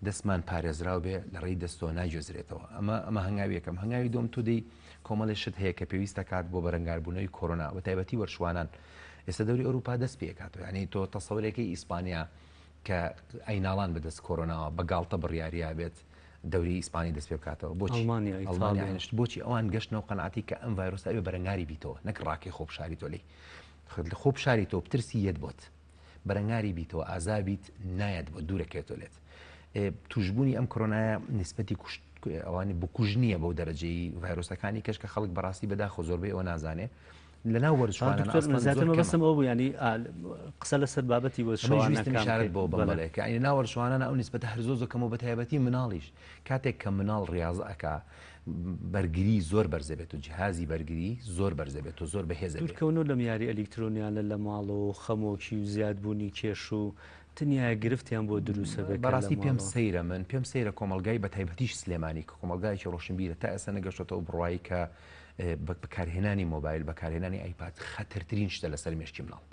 دەستمان پارێزراو بێ لە ڕێی دەستەوە ناگوێزرێتەوە ئەمە هەنگاوی یەکەم هەنگاوی دوم تو دەی کۆمەڵی شت هەیە کە پێویستە کات بۆ بەرەنگاربوونەوەی کۆرۆنا بە تایبەتی وەرشوانان ئێستا دەوری ئەوروپا دەست پێکاتەوە ینی تۆ تەسەورێکی ئیسپانیا کە ئەیناڵان بەدەست کۆرۆناوە بەگاڵتە بڕیاریە بێت دەوری ئیسپانی دەست پێ بکاتەوە بۆچی ئەڵمانیاشت بۆچی ئەوان گەشتنەوە قەنعاتی کە ئەم ڤایرۆسە ئەوێ بەرەنگاری بیتەوە نەک ڕاکێ خۆپشاری تۆ لی خۆپشاری تۆ بترسی یەت بۆت بەرەنگاری بیتەوە ئازابیت نایەت بۆ دوورەکێتۆ لێت توشببوونی ئەم کۆرۆنایە نسبەتی ئەوانی بکوژ نییە بەو دەرەجەی ڤایرۆسەکانی کەشکە خەڵک بەڕاستی بەداخۆ زۆربەی ئەوە نازانێ لەناو وەرشوانەمەبەستم ئەو بوو ینی قسە لەسەر بابەتی وەشارت بۆ بڵێک ئەنی ناوەرشوانانە ئەو نسبەتە هەر زۆزەکەم و بە تایبەتی مناڵیش کاتێک کە مناڵ ڕاضە ئەکا بەرگری زۆر بەرزەبێت و جیهازی بەرگری زۆر بەرزەبێت و زۆر بەهێز دوورکەونەوە لە میاری ئەلکترۆنیانە لە ماڵەوە خەمۆکی و زیادبوونی کێش و تنیا گرفتیان بۆ دروستە بێت بەڕاستی پێم سەیرە من پێم سەیرە کۆمەلگای بە تایبەتیش سلێمانی کە کۆمەلگایکی ڕۆشنبیرە تا ئێستا نەگەشتەوە بڕایی کە بەکارهێنانی مۆبایل بەکارهێنانی ئایپاد خەترترین شتە لەسەر مێشکی مناڵ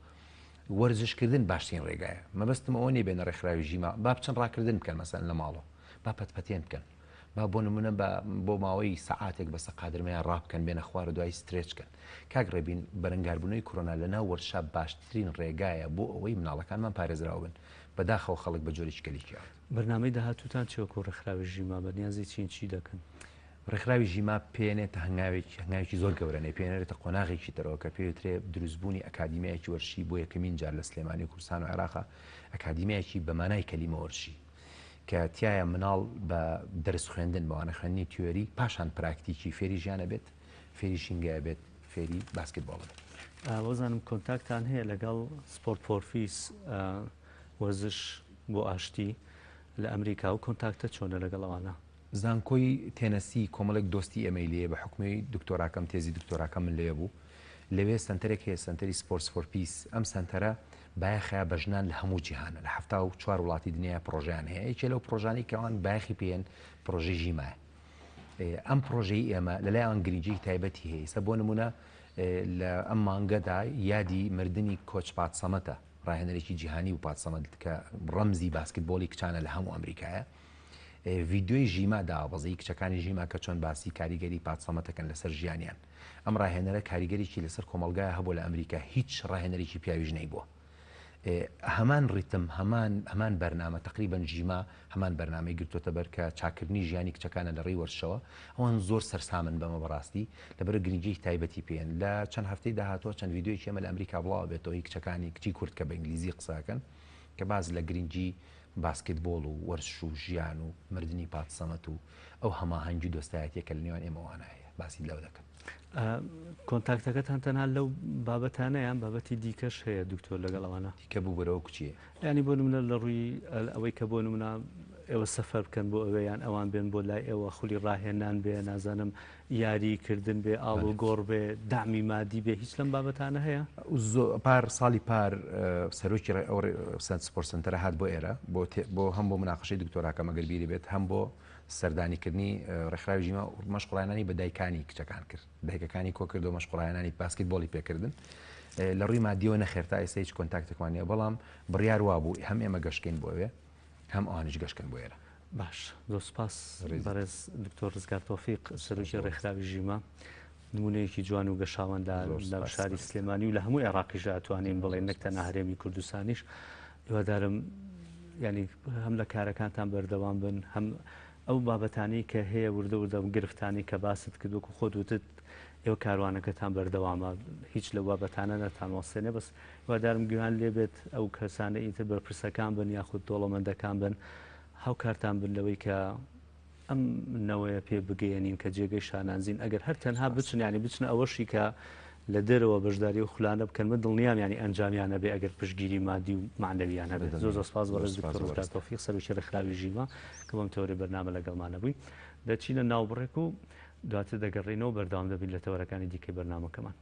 وەرزشکردن باشترین ڕێگایە مەبەستم ئەوە نیە بێنە ڕێکخراوی ژیما با بچەند ڕاکردن بکەن مەسەن لە ماڵەوە با پەتپەتێن بکەن با بۆ نمونە بۆ ماوەی سەعاتێک بەسە قادرمەیان ڕابکەن بێنە خوارە دوای سترێچکەن کاک ڕێبین بەرەنگاربوونەوەی کۆرۆنا لەناو وەرشا باشترین ڕێگایە بۆ ئەوەی مناڵەکانمان پارێزراوە بن بەداخەوە خەڵک بە جۆری شکلیکیات. بەرنامەی داهاتوتان چۆکۆ ڕێکخراوی ژیما بەنیازی چی دەکەن؟ ڕێکخراوی ژیما پێێنێتە هەنگاوێکی زۆر گەورەنێ پێێنێتە قۆناغێکی ترەوە کە پێوترێ دروستبوونی ئەکادیمیایکی وەرشی بۆ یەکەمین جار لە سلێمانی و کوردستان و عێراقا ئەکادیمیایکی بەمانای کەلیمە وەرشی کە تایە مناڵ بە دەرس خوێندن بەوانە خوێندنی تیۆری پاشان پراکتیکی فێری ژیانە بێت فێری شینگایە بێت فێری باسکتبۆڵ بێت. وەزانم کۆنتاکتان هەیە لەگەڵ سپۆرت فۆرفیس وەرزش بۆ ئاشتی لە ئەمریکا و کۆنتاکتە چۆنە لەگەڵەوانە؟ زانکۆی تێنەسی کۆمەڵێک دۆستی ئەمەی لێ بە حکومی دکتۆراکەم تێزی دکتۆراکەم من لێ بوو لەوێ سنتەرێک هەیە سنتەری سپۆرتس فۆر پیس ئەم سنتەرە بایەخە بەژنان لە هەموو جیهانە لە 74 وڵاتی دنیا پرۆژیان هەیە یەکێ لەو پرۆژانی کەوان بایەخی پێێن پرۆژەی ژیمایە. ئەم پرۆژەی ئێمە لەلایەن گرنگجی تایبەتی هەیە سە بۆ نمونە لە ئەم مانگەدا یادی مردنی کۆچ پاتسەمەتە ڕاهێنەرێکی جیهانی و پاتسەمەت کە ڕەمزی باسکتبۆڵی کچانە لە هەموو ئەمریکایە. ڤیددیۆی ژیما داوازەی کچەکانی ژیما کە چۆن باسی کاریگەری پاتسەمەتەکەن لەسەر ژیانیان ئەم ڕاهێنەرە کاریگەریی لەسەر کۆمەلگای هەبوو لە ئەمریکا هیچ ڕاهێنەرێکی پیاویش نەیبووە. هەمان ڕیتم هەمان بەرنامە تقریبەن ژیما هەمان بەرنامەی گرتوتە بەر کە چاکردنی ژیانی کچەکانە لە ڕێی وەرشەوە ئەوان زۆر سەرسامن بەمە بەڕاستی لەبەر گرنگی تایبەتی پێێن لە چەند هەفتەی داهاتوە چەند ڤیددیۆی ئێمە لە ئەمریکا بڵاو بێتەوەی کچەکانی کچی کورد کە بە ئینگلیزی قساکەن کە باز لە گرنگی باسکتبۆڵ و وەرش و ژیان و مردنی پاتسەمەت و ئەو هەماهەنگی دۆستایەتێکە لە نێوان ئێمەوانە هەیە باسی لەو دەکەن. کۆنتاکتەکەتان تەنها لەو بابەتانە یان بابەتی دیکەش هەیە دکتۆر لەگەڵەوانە دیکە بوو بەرەوە کوچیە ینی بۆ نمونە لە ڕووی ئەوەی کە بۆ نمونە ئێوە سەفەر بکەن بۆ ئەوەیان ئەوان بێن بۆ لای ئێوە خولی ڕاهێنان بێ نازانم یاریکردن بێ ئاڵ و گۆڕ بێ دامی مادی بێ هیچ لەم بابەتانە هەیە؟ ساڵی پار سەرۆکی سپۆرت سنتەرە هات بۆ ئێرە بۆ هەم بۆ مناقەشەی دکتۆراکەم ئەگەر بیری بێت هەم بۆ سەردانیکردنی ڕێکخراوی ژیما مەشقوڵایەنانی بە دایکانی کچەکان کرد دایکەکانی کۆ کردو مەشقوڵایەنانی باسکتبۆڵی پێکردن لە ڕووی مادیەوە نەخێرتا ئێستا هیچ کۆنتاکتێکمانە بەڵام بڕیار وا بوو هەم ئێمە گەشتکەین بۆ ئەوێ هەم ئەوانش گەشتکەن بۆ ئێرە. باش زۆر سپاس بەڕێز دکتۆر ڕزگار تۆفیق سەرۆکی ڕێکخراوی ژیما نمونەیەکی جوان و گەشاوەندا لە شاری سلێمانی و لە هەموو عێراقیش ئەتوانین بڵێن نەک تەنها هەرێمی کوردستانیش هیوادارم ینی هەم لە کارەکانتان بەردەوام بن هەم ئەو بابەتانی کە هەیە وردە گرفتانی کە باست کردوکو خۆت وتت ئێوە کاروانەکەتان بەردەوامە هیچ لە بابەتانە نەتانوەسێنێ بەس هیوادارم گویان لێبێت ئەو کەسانە ئیتر بەرپرسەکان بن یاخود دۆڵەمەندەکان بن هاوکارتان بن لەوەی کە ئەم نەوەیە پێ بگەێنین کە جێگەی شانانزین ئەگەر هەر تەنها بچن ینی بچنە ئەوەشی کە لە دەرەوە بەشداری و خولانە بکەن من دڵنیام ینی ئەنجامیانە بێ ئەگەر پشتگیری مادی و معنەویانە بێت. زۆر سپاس بەڕێز دکتۆر ڕزگار تۆفیق سەرۆکی ڕێکخراوی ژیما کە بەم تەورەی بەرنامە لەگەڵمانە بووی دەچینە ناوبڕێک و دواتر دەگەڕێنەوە بەردەوام دەبین لە تەوەرەکانی دیکەی بەرنامەکەمان.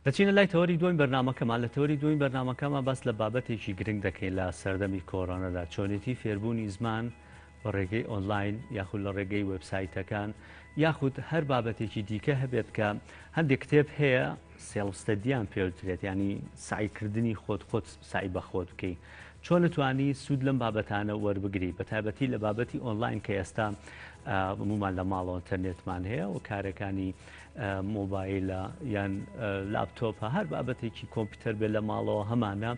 دەچینە لای تەوەری دوین بەرنامەکەمان لە تەوەری دوین بەرنامەکەمان باس لە بابەتێکی گرنگ دەکەین لە سەردەمی کۆڕۆنەدا چۆنێتی فێربوونی زمان بە ڕێگەی ئۆنلاین یاخود لە ڕێگەی وێبسایتەکان یاخود هەر بابەتێکی دیکە هەبێت کە هەندێک کتێب هەیە سێڵستەدیان پێوترێت ینی سعیکردنی خۆت سعی بە خۆت بکەیت چۆن نتوانی سوود لەم بابەتانە وەربگری بە تایبەتی لە بابەتی ئۆنلاین کە ئێستا بمومان لە ماڵەوە ئینتەرنێتمان هەیە و کارەکانی مۆبایلە یان لاپتۆپە هەر بابەتێکی کۆمپیوتەر بێت لە ماڵەوە هەمانە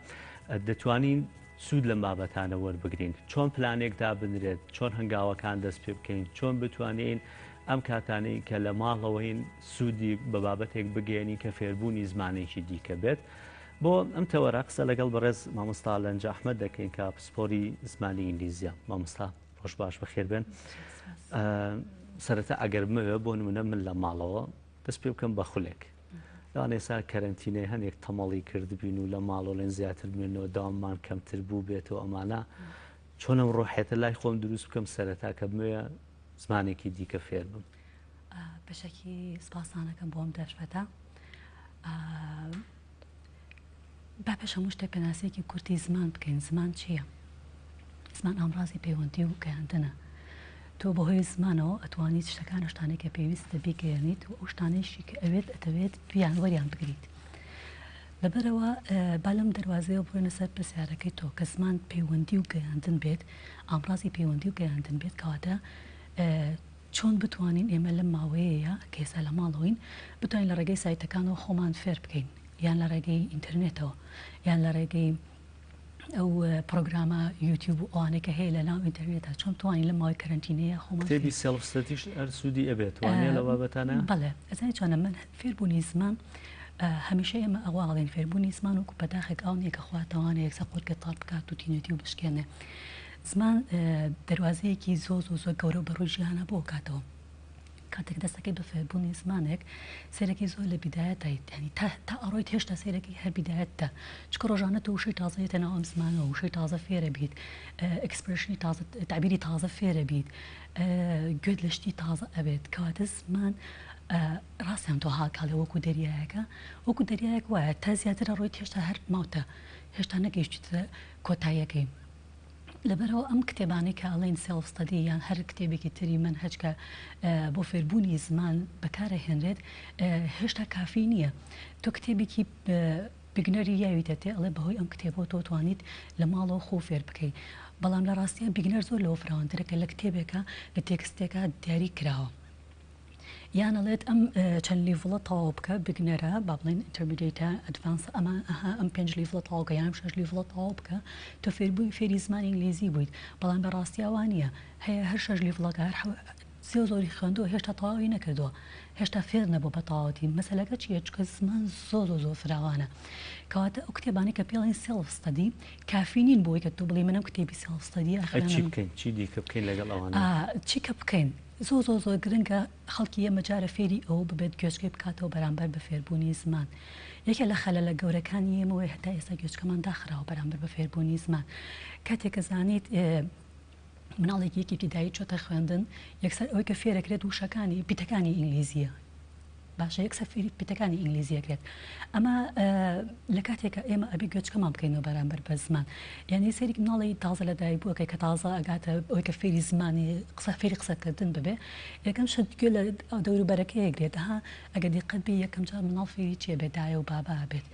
دەتوانین سوود لەم بابەتانە وەربگرین چۆن پلانێک دابنرێت چۆن هەنگاوەکان دەست پێ بکەین چۆن بتوانین ئەم کاتانەی کە لە ماڵەوەین سوودی بە بابەتێک بگەێنی کە فێربوونی زمانێکی دیکە بێت بۆ ئەم تەوەرە قسە لەگەڵ بەڕێز مامۆستا لەنج ئەحمەد دەکەین کە پسپۆری زمانی ئینگلیزیە مامۆستا ڕۆژ باش بەخێر بێن سەرەتا ئەگەر بمەوێ بۆ نمونە من لە ماڵەوە دەست پێ بکەم بە خولێک یان ئێستا کەرەنتینەی هەندێک تەمەڵی کردبین و لە ماڵۆڵێن زیاتر بێنەوە داواممان کەمتر بوو بێتەوە ئەمانە چۆنم ڕۆحێتە لای خۆم دروست بکەم سەرەتا کە بمەوێ زمانێکی دیکە فێر بم بەشێکی سپاسانەکەم بۆم دەشبەتە با پێش هەموو شتێک پێناسەیەکی کورتی زمان بکەین زمان چییە؟ زمان ئامڕازی پەیوەندی و گەیاندنە تۆ بەهۆی زمانەوە ئەتوانیت شتەکان شتانێکە پێویستە بیگەێنیت و ئەو شتانەیەشی کە ئەوێت ئەتەوێت بیان وەریان بگریت لەبەرەوە با لەم دەواازەیە بڕێنە سەر پرسیارەکەی تۆ کە زمان پەیوەندی و گەیاندن بێت ئامڕازی پەیوەندی و گەیاندن بێت کەواتە چۆن بتوانین ئێمە لەم ماوەیەیە کێسا لە ماڵەوەین بتوانین لە ڕێگەی سایتەکانەوە خۆمان فێر بکەین یان لە ڕێگەی ئینتەرنێتەوە یان لە ڕێگەی ئەو پرۆگرامە یوتیوب و ئەوانێکە هەیە لە ناو ئینتەرنێتە چۆن توانین لە ماوەی کەرەنتینەیە خۆمان تێبی سێڵستەتیش هەر سوودی ئەبێت وانێ لە بابەتانە بەڵێ ئەزای چۆنە من فێربوونی زمان هەمیشە ئێمە ئەواڵێن فێربوونی زمان و بەداخێک ئاونێکە خواتەوانە یەکسە قورکە تاڵ بکات و تینەتی و بشکێنێ زمان دەواازەیەکی زۆر گەورە بەڕووی ژیانە بۆ کاتەوە کاتێک دەستەکەی بە فێربوونی زمانێک سێرەکی زۆر لە بیدایەتیت ینی تا ئەڕۆیت هێشتا سێرەکی هەر بیدایەتە چکە ڕۆژانە تۆ وشەی تازەیەتە ناو ئەم زمانەوە وشەی تازە فێرە بیت ئەکسپرشنی تازە تعبیری تازە فێرە بیت گوێت لە شتی تازە ئەبێت کەواتە زمان ڕاستیان تۆ هاکاڵێ وەکو دەریایەکە وەکو دەریایەک وایە تا زیاتر ڕۆیت هێشتا هەر ماوتە هێشتا نەگەیشتە کۆتاییەکەی لەبەرەوە ئەم کتێبانەی کە ئەڵێن سێڵستەدی یان هەر کتێبێکی تری من هەچکە بۆ فێربوونی زمان بەکارە هێنرێت هێشتا کافی نییە تۆ کتێبێکی بگنەری یاویتە تێ ئەڵێ بەهۆی ئەم کتێبۆ تۆ توانیت لە ماڵەوە خۆ فێر بکەیت بەڵام لە ڕاستیە بگنەر زۆر لەوە فراوانترەکە لە کتێبێکە لە تێکستێکە دیاری کراوە یان ئەڵێت ئەم چەند لیڤڵە تەواو بکە بگنەرە با بڵێن ئینتەرمیدیێتە ئەدڤانس ئەم 5 لیڤڵە تەواوکە یان 6 لیڤڵە تەواو بکە تۆ فێربووی فێری زمانی ئینگلیزی بوویت بەڵام بە ڕاستیاوان نیە هەیە هەر 6 لیڤڵەکە زۆری خوێندووە هێشتا تەواوی نەکردووە هێشتا فێر نەبوو بە تەواوەتی مەسەلەکە چیە چکە زمان زۆر فراوانە کەواتە ئەو کتێبانەی کە پێڵێن سێڵفستەدی کافینین بۆی کە تۆ بڵێ منم کتێبی سێڵفستەدی چی بکەین چی دیکە بکەین لەگەڵ ئەوانە چی کە بکەین زۆر گرنگە خەڵکی ئێمە جارە فێری ئەو ببێت گوێچکەی بکاتەوە بەرامبەر بە فێربوونی زمان یەکە لە خەلە لە گەورەکانی ئێمەوەی هەتا ئێستا گوێچکەمان داخراوە بەرامبەر بە فێربوونی زمان کاتێکە زانیت مناڵێکی یەکی ابتیدایی چۆتە خوێندن یەکسەر ئەوەی کە فێرەکرێت وشەکانی پیتەکانی ئینگلیزیە باشە یەکسەر فێری پیتەکانی ئینگلیزیەکرێت ئەمە لە کاتێکە ئێمە ئەبی گوێچکەمان بکەینەوە بەرامبەر بە زمان یعنی سەری مناڵی تازە لەدایک بووەکەی کە تازە ئەگاتە ئەوەی کە فێری زمانی فێری قسەکردن ببێ یەکەم شت گوێ لە دەوروبەرەکە یەکرێت ها ئەگەر دیقەت بێ یەکەم جار مناڵ فێری چیە بێت دایە و بابا بێت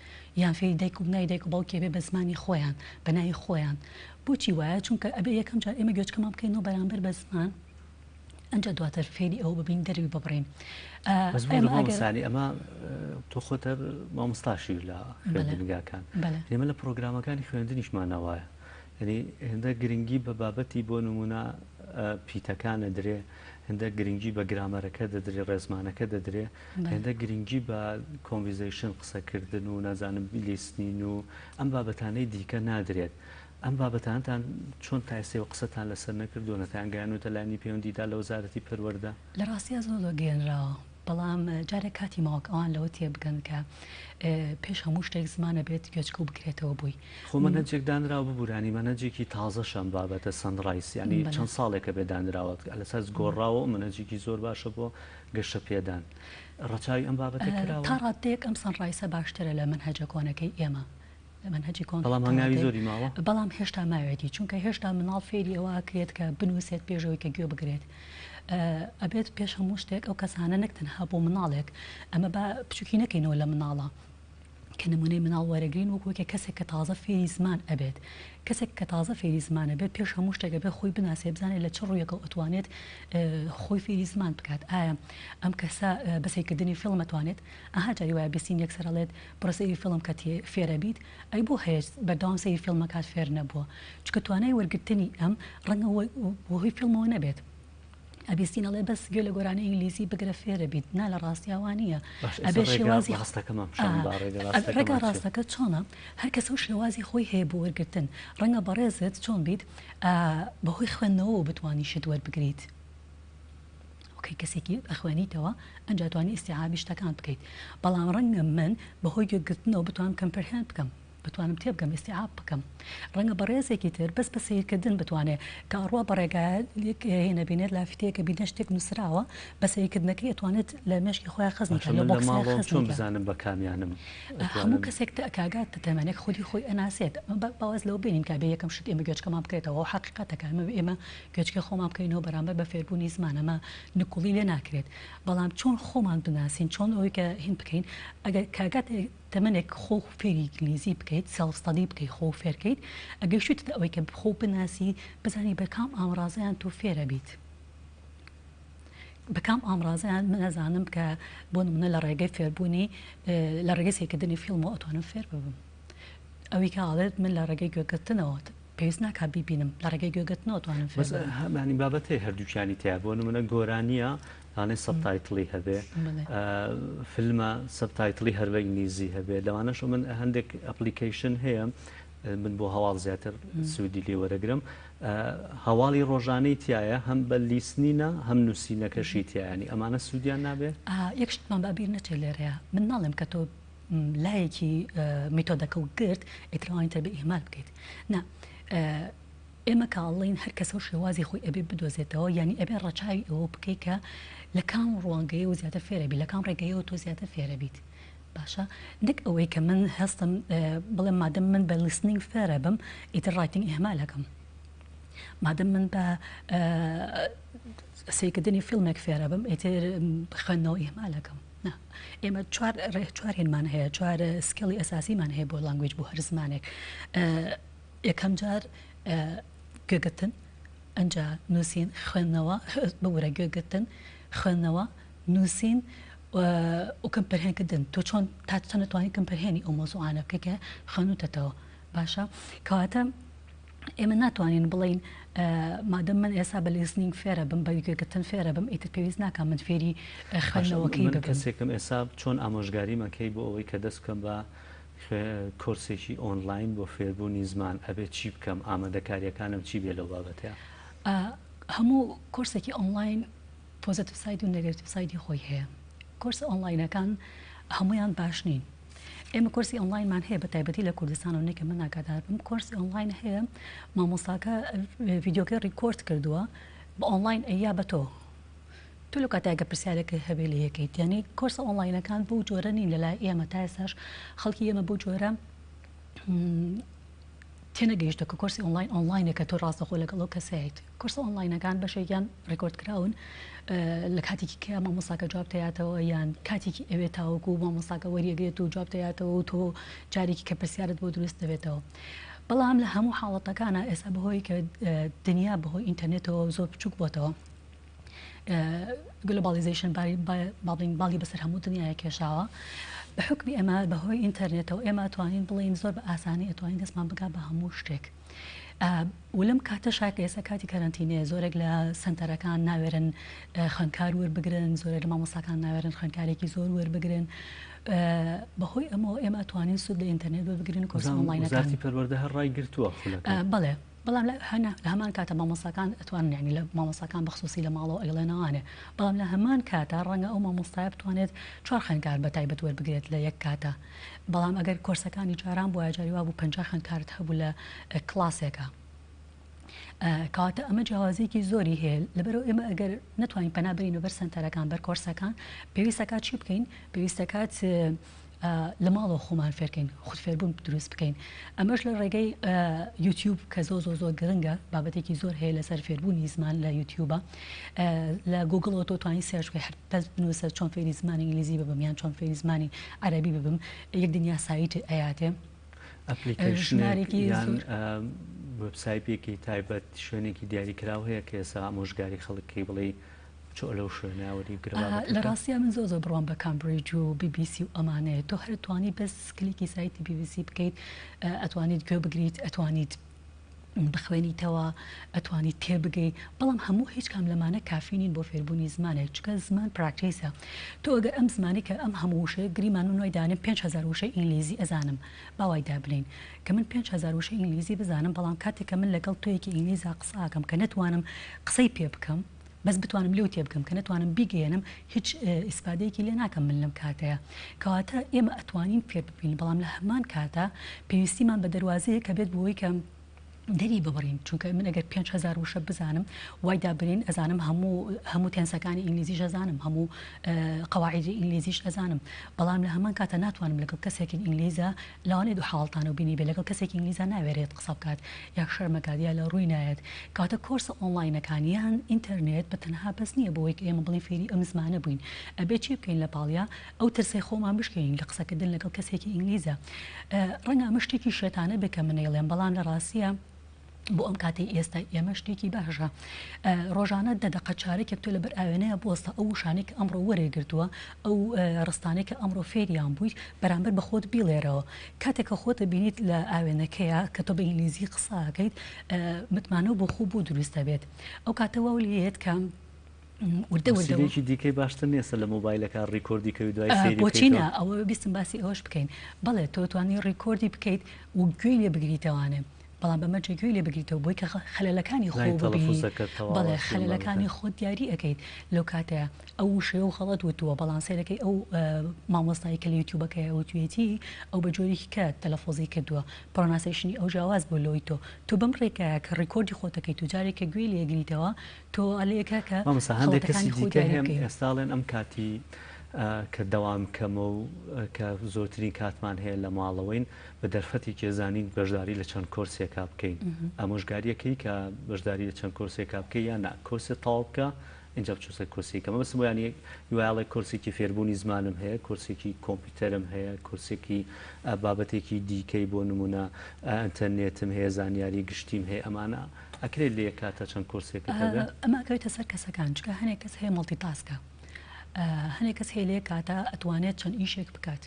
یان فێری دایک و نای دایک و باوکێ بێ بە زمانی خۆیان بە ناوی خۆیان بۆچی وایە چونکە ئەبێ یەکەم جار ئێمە گوێچکەمان بکەینەوە بەرامبەر بە زمان ئەنجا دواتر فێری ئەو ببین دەروی ببڕین سانی ئەمە تۆ خۆتە مامۆستاشی لە خوێندنگاکان ئێمە لە پرۆگرامەکانی خوێندنیشمانەوەیە یعنی هێندە گرنگی بە بابەتی بۆ نمونە پیتەکانە درێ هێندە گرنگی بە گرامەرەکە دەدرێ ڕێزمانەکە دەدرێ هێندە گرنگی بە کۆنڤیزیشن قسەکردن و نازانم بیلیستنین و ئەم بابەتانەی دیکە نادرێت ئەم بابەتانتان چۆن تایسێ و قسەتان لەسەر نەکردوونەتان گەیانوتە لانی پەیوەندیدا لە وەزارەتی پەروەردە لە ڕاستیە زۆر گەێنراوە بەڵام جارێک کاتی ماوەک ئەوان لەوە تێ بگەن کە پێش هەموو شتێک زمانە بێت گوێچکە و بکرێتەوە بووی خۆ مەنهەجێک دانراوە ببورانی مەنهەجێکی تازەشەم بابەتە سەنڕایس ینی چەند ساڵێکە بێ دانراوە لەسەر گۆڕاوە منهەجێکی زۆر باشە بۆ گەشتە پێدان ڕەچاوی ئەم بابەتە کراوە تا ڕاتێک ئەم سەنڕایسە باشترە لە منهەجە کۆنەکەی ئێمە لە منهەجی کۆن بەڵام هەنگاوی زۆری ماوە بەڵام هێشتا ماوێتی چونکە هێشتا مناڵ فێری ئەوە کرێت کە بنووسێت پێشەوەی کە گوێ بگرێت ئەبێت پێش هەموو شتێک ئەو کەسانە نەکتەنها بۆ مناڵێک ئەمە بە بچووکی نەکەینەوە لە مناڵە کە نمونەی مناڵ وەرەگرین وەکوکە کەسێک کە تازە فێری زمان ئەبێت کەسێک کە تازە فێری زمانە بێت پێش هەموو شتێکە بێت خۆی بناسێ بزانێت لە چ ڕوویەکە ئەتوانێت خۆی فێری زمان بکات ئایا ئەم کەسە بەسێکردنی فیلم ئەتوانێت ئەها جاری وایە بستین یەکسەرەڵێت بڕسەری فیلم کە فێرە بیت ئەی بۆ هەیە بەردەوام سەیری فیلمە کات فێر نەبووە چکە توانای وەرگرتنی ئەم ڕەنگە هۆی فیلمەوە نەبێت ئەبیستینەڵێ بەس گوێ لە گۆرانی ئینگلیزی بگرە فێرە بیت نا لە ڕاستیاوانە ئەبێ شێوازی ڕێگا ڕاستەکە چۆنە هەر کەس و شێوازی خۆی هەیە بۆ وەرگرتن ڕەنگە بەڕێزت چۆن بیت بەهۆی خوێندنەوە بتوانی شت وەربگریت وەکەی کەسێکی ئەخوێنیتەوە ئەنجا توانی ئیستیعابی شتەکان بکەیت بەڵام ڕەنگە من بەهۆی گوێگرتنەوە بتوانم کەمپەرهێن بکەم بتوانم تێ بگەم ئیستیعاب بکەم ڕەنگە بەڕێزێکی تر بەس بە سیرکردن بتوانێت کە ئەڕوا بەڕێگایە هێنە بینێت لافیتەیەکە بینە شتێک نووسراوە بە سیرکردنەکەی ئەتوانێت لە مێشکی خۆیان خەزم چۆن بزانم بە کامیانم هەموو کەسێک کاگات تەمەنێک خودی خۆی ئەناسێت باوەز لەو بینین کابێ یەکەم شت ئێمە گوێچکەمان بکرێتەوە حقیقەتەکە ئێمە گوێچکە خۆمان بکەینەوە بەرامبەر بە فێربوونی زمانەمە نکوڵی لێ ناکرێت بەڵام چۆن خۆمان بناسین چۆن ئەوەی کە هین بکەین ئەگەر کاگات تەمەنێک خۆ فێری ئینگلیزی بکەیت سەڵستەدی بکەیت خۆ فێرکەیت ئەگەر شوێت ئەوەی کە خۆ بناسی بزانی بەکام ئامڕازیان تۆ فێرە بیت بەکام ئامڕازیان نەزانم کە بۆ نمونە لە ڕێگەی فێربوونی لە ڕێگەی سێکردنی فیلمەوە ئەتوانم فێر ببم ئەوەی کاڵێت من لە ڕێگەی گوێگرتنەوە پێویست ناکا بیبینم لە ڕێگەی گوێگرتنەوە توانم فێر هەمانی بابەتەی هەردووچانی تیا بۆ نمونە گۆرانیە یانەی سەبتایتڵی هەبێ فیلمە سەبتایتڵی هەر بە ئینگلیزی هەبێ لەوانەش من هەندێک ئەپلیکیشن هەیە من بۆ هەواڵ زیاتر سوودی لێ وەرەگرم هەواڵی ڕۆژانەی تایە هەم بە لیسنینە هەم نووسینەکەشی تیانی ئەمانە سوودیان نابێ یەک شتمان بابیر نەچێت لێرەیە من ناڵێم کە تۆ لایەکی میتۆدەکە و گرت ئیترەوانی تر بە ئیهمال بکەیت نا ئێمە کاڵین هەر کەسە و شێوازی خۆی ئەبێ بدۆزێتەوە ینی ئەبێ ڕەچاوی ئەوە بکەیت کە لە کام ڕوانگەیە و زیاتر فێرە بیت لە کام ڕێگەیەوە تۆ زیاتر فێرە بیت باشە نەک ئەوەی کە من هەستم بڵێم مادەم من بە لیسنینگ فێرە بم ئیتر ڕایتینگ ئیهمالەکەم مادەم من بە سیرکردنی فیلمێک فێرە بم ئیتر خوێندنەوە ئیهمالەکەم ئێمە چوار هێنمان هەیە چوار سکیڵی ئەساسیمان هەیە بۆ لانگوێج بۆ هەر زمانێک یەکەم جار گوێگرتن ئەنجا نووسین خوێندنەوە بەورە گوێگرتن خوێندنەوە نووسین و کەمپەرهێنکردن تۆ چۆن تا نەتوانانی کەمپەرهێنی ئەو مۆزوعانە بکە خوێنوتەتەوە باشە کەواتە ئێمە ناتوانین بڵین مادەم من ئێستا بە لیسنینگ فێرە بم بە گوێگرتن فێرە بم ئیتر پێویست ناکەم من فێری خوێندنەوەکەی ببم کەسێکم ئێستا چۆن ئامۆژگاری مەکەی بۆ ئەوەی کە دەست بکەم بە کۆرسێکی ئۆنلاین بۆ فێربوونی زمان ئەبێت چی بکەم ئامادەکاریەکانم چی بێ لەو بابەتەیە هەموو کۆرسێکی ئۆنلاین پۆزیتیڤ ساید و نێگاتیڤ سایدی خۆی هەیە کۆرس ئۆنلاینەکان هەمویان باش نین ئێمە کۆرسی ئۆنلاینمان هەیە بە تایبەتی لە کوردستان و نێکە من ناکاتار بم کۆرسی ئۆنلاین هەیە مامۆستاکە ڤیدیۆکە ڕیکۆرد کردووە بە ئۆنلاین ئەیا بە تۆ تو لە کاتێکگە پرسیارێکە هەبێ لە یەکەیت یعنی کۆرسە ئۆنلاینەکان بۆ جۆرە نین لەلای ئێمە تا ئێستاش خەڵکی ئێمە بۆ جۆرە تێنەگەیشتە کە کۆرسی ئۆنلاینەکە تۆ ڕاستەخۆ لەگەڵ ئەو کەسایت کۆرسە ئۆنلاینەکان بەشێکیان ڕێکۆرد کراون لە کاتێکی کە مامۆستاکە جواب دەیاتەوە یان کاتێکی ئەوێ تاوەکو مامۆستاکە وەریەگرێت و جواب دەیاتەوە و تۆ جارێکی کە پرسیارت بۆ دروست دەبێتەوە بەڵام لە هەموو حاڵەتەکانە ئێستا بەهۆی کە دنیا بەهۆی ئینتەرنێتەوە زۆر بچووک بۆتەوە گلۆبالیزیشن باڵی بەسەر هەموو دنیای کێشاوە بە حکمی ئێمە بەهۆی ئینتەرنێتەوە ئێمە ئەتوانین بڵین زۆر بە ئاسانی ئەتوانین دەستمان بگا بە هەموو شتێک ولم کاتە شاکە ئێستا کاتی کارانتینەیە زۆرێک لە سنتەرەکان ناوێرن خوێندکار وەربگرن زۆرێک لە مامۆستاکان ناوێرن خوێندکارێکی زۆر وەربگرن بەهۆی ئەمەوە ئێمە ئەتوانین سود لە ئینتەرنێت وەربگرن کۆرس ئۆنلاینەکان وزارەتی پەروەردە هەر ڕای گرتووە بەڵێ بەڵام لە هەمان کاتە مامۆستاکان ئەتوانن یعنی لە مامۆستاکان بەخصوصی لە ماڵەوە ئەیڵێنەوانێ بەڵام لە هەمان کاتە ڕەنگە ئەو مامۆستایە بتوانێت چوار خوێندکار بە تایبەت وەربگرێت لە یەک کاتە بەڵام ئەگەر کۆرسەکانی جاران بۆ جاریوا بوو 50 خوێندکارت هەبوو لە کلاسێکە کاتە ئەمە جیاوازێکی زۆری هەیە لەبەرەوە ئێمە ئەگەر نتوانین پەنابرین بەر سنتەرەکان بەر کۆرسەکان پێویستەکات چی بکەین پێویستەکات لە ماڵەوە خۆمان فێرکەین خودفێربوون دروست بکەین ئەمەش لە ڕێگەی یوتیوب کە زۆر گرنگە بابەتێکی زۆر هەیە لەسەر فێربوونی زمان لە یوتیوبە لە گوگڵەوە تۆ توانی سێرچ بکەی هەر بنووسە چۆن فێری زمانی ئینگلیزی ببم یان چۆن فێری زمانی عەرەبی ببم یەک دنیا سایت ئەیاتێ ئەپلیکیشنێکی یان وبسایتێکی تایبەت شوێنێکی دیاریکراو هەیە کە ئێستا ئامۆژگاری خەڵکی بڵێ چۆ لەو شوێناوەری لە ڕاستیە من زۆ بڕوان بە کامبریج و BBC و ئەمانەیە تۆ هەر توانی بەس کلیکی سایتی BBC بکەیت ئەتوانیت گوێ بگریت ئەتوانیت بخوێنیتەوە ئەتوانیت تێبگەی بەڵام هەموو هیچ کام لەمانە کافینین بۆ فێربوونی زمانێک چکە زمان پراکتیسە تۆ ئەگەر ئەم زمانی کە ئەم هەموو وشەیە گریمان و نوۆی دانم 5,000 وشەی ئینگلیزی ئەزانم باوای دابنین کە من 5,000 وشەی ئینگلیزی بزانم بەڵام کاتێک کە من لەگەڵ تۆیەکی ئینگلیزا قساکەم کە نتوانم قسەی پێ بکەم بەس بتوانم لێو تێ بکەم کە نتوانم بیگەێنم هیچ ئیسپادەیەکی لێ ناکەم من لەم کاتەیە کەواتە ئێمە ئەتوانین فێر ببین بەڵام لە هەمان کاتە پێویستیمان بە دەواازەیە کە بێت بۆی کە دەری ببڕین چونکە من ئەگەر 5,000 وشە بزانم وای دابرین ئەزانم هەموو تێنسەکانی ئینگلیزیش ئەزانم هەموو قەواعیدی ئینگلیزیش ئەزانم بەڵام لە هەمان کاتە ناتوانم لەگەڵ کەسێکی ئینگلیزە لەوانێ دوو حاڵتانە و بینی بێ لەگەڵ کەسێکی ئینگلیزە ناوێرێت قسە بکات یا شەرمەکات یا لە ڕووی نایەت کاتە کۆرسە ئۆنلاینەکانیان ئینتەرنێت بە تەنها بەس نییە بۆی کە ئێمە بڵین فێری ئەم زمانە بووین ئەبێ چی بکەین لە پاڵیا ئەو ترسەی خۆمان بشکەین لە قسەکردن لەگەڵ کەسێکی ئینگلیزە ڕەنگە ئەمە شتێکی شێتانە بکە منەیڵێن بەڵام لە ڕاستیە بۆ ئەم کاتی ئێستا ئێمە شتێکی باشە ڕۆژانە دەدەقە چارێکێک تۆ لەبەر ئاوێنەیە بۆستە ئەو شانێک ئەمڕۆ وەرێگرتووە ئەو ڕستانێکە ئەمڕۆ فێریان بوویت بەرامبەر بە خۆت بیڵێرەوە کاتێککە خۆتە بینیت لە ئاوێنەکەیە کە تۆ بە ئینگلیزی قساکەیت متمانە بۆ خوب بۆ دروستە بێت ئەو کاتەوە لێت کە وردەوردەوەکی دیکەی باشتر نیێسە لە مۆبایلەکە ڕیکۆردی کەوی دوای بۆچینە ئەوە بیستم باسی ئەوەش بکەین بەڵێ تۆ توانی ڕیکۆردی بکەیت و گوێی لێ بگریتەوانێ بەڵام بەمە جێگوێی لێ بگریتەوە بۆی کە خەلەلەکانی خۆ بڵێ خەلەلەکانی خۆت دیاری ئەەکەیت لەو کاتەیە ئەو شێ و خەڵەت وتووە بەڵام سێرەکەی ئەو مامۆستایی کە لە یوتیوبەکەی ئەوتوێتی ئەو بە جۆرێکی کە تەلەفۆزی کردووە پرۆناسیشنی ئەو جیاواز بۆ لۆی تۆ بەم ڕێکایە کە ڕیکۆردی خۆتەکەیت و جارێکە گوێی لێگریتەوە تۆ ئەلەیەکە کە هەندێک کەسی دیکە هەم ئێستاڵێن ئەم کاتی کە دەوام کەمە و کە زۆرترین کاتمان هەیە لە ماڵەوەین بە دەرفەتی کێزانین بەشداری لە چەند کۆرسێکا بکەین ئامۆژگاریەکەی کە بەشداری لە چەند کۆرسێکا بکەی یان کۆرسێ تاڵکە اینجا بچوسە کۆرسێکەمە بەس بۆیانی یواڵێ کۆرسێکی فێربوونی زمانم هەیە کۆرسێکی کۆمپیوتەرم هەیە کۆرسێکی بابەتێکی دیکەی بۆ نمونە ئەتەرنێتم هەیە زانیاری گشتیم هەیە ئەمانە ئەکرێت لێ کاتە چەند کۆرسێکە ئەمە کەوێتە سەر کەسەکان چکە هەنێک کەس هەیە مەڵتیتاسکە هەنێک کەس هێلەیە کاتە ئەتوانێت چەند ئیشێک بکات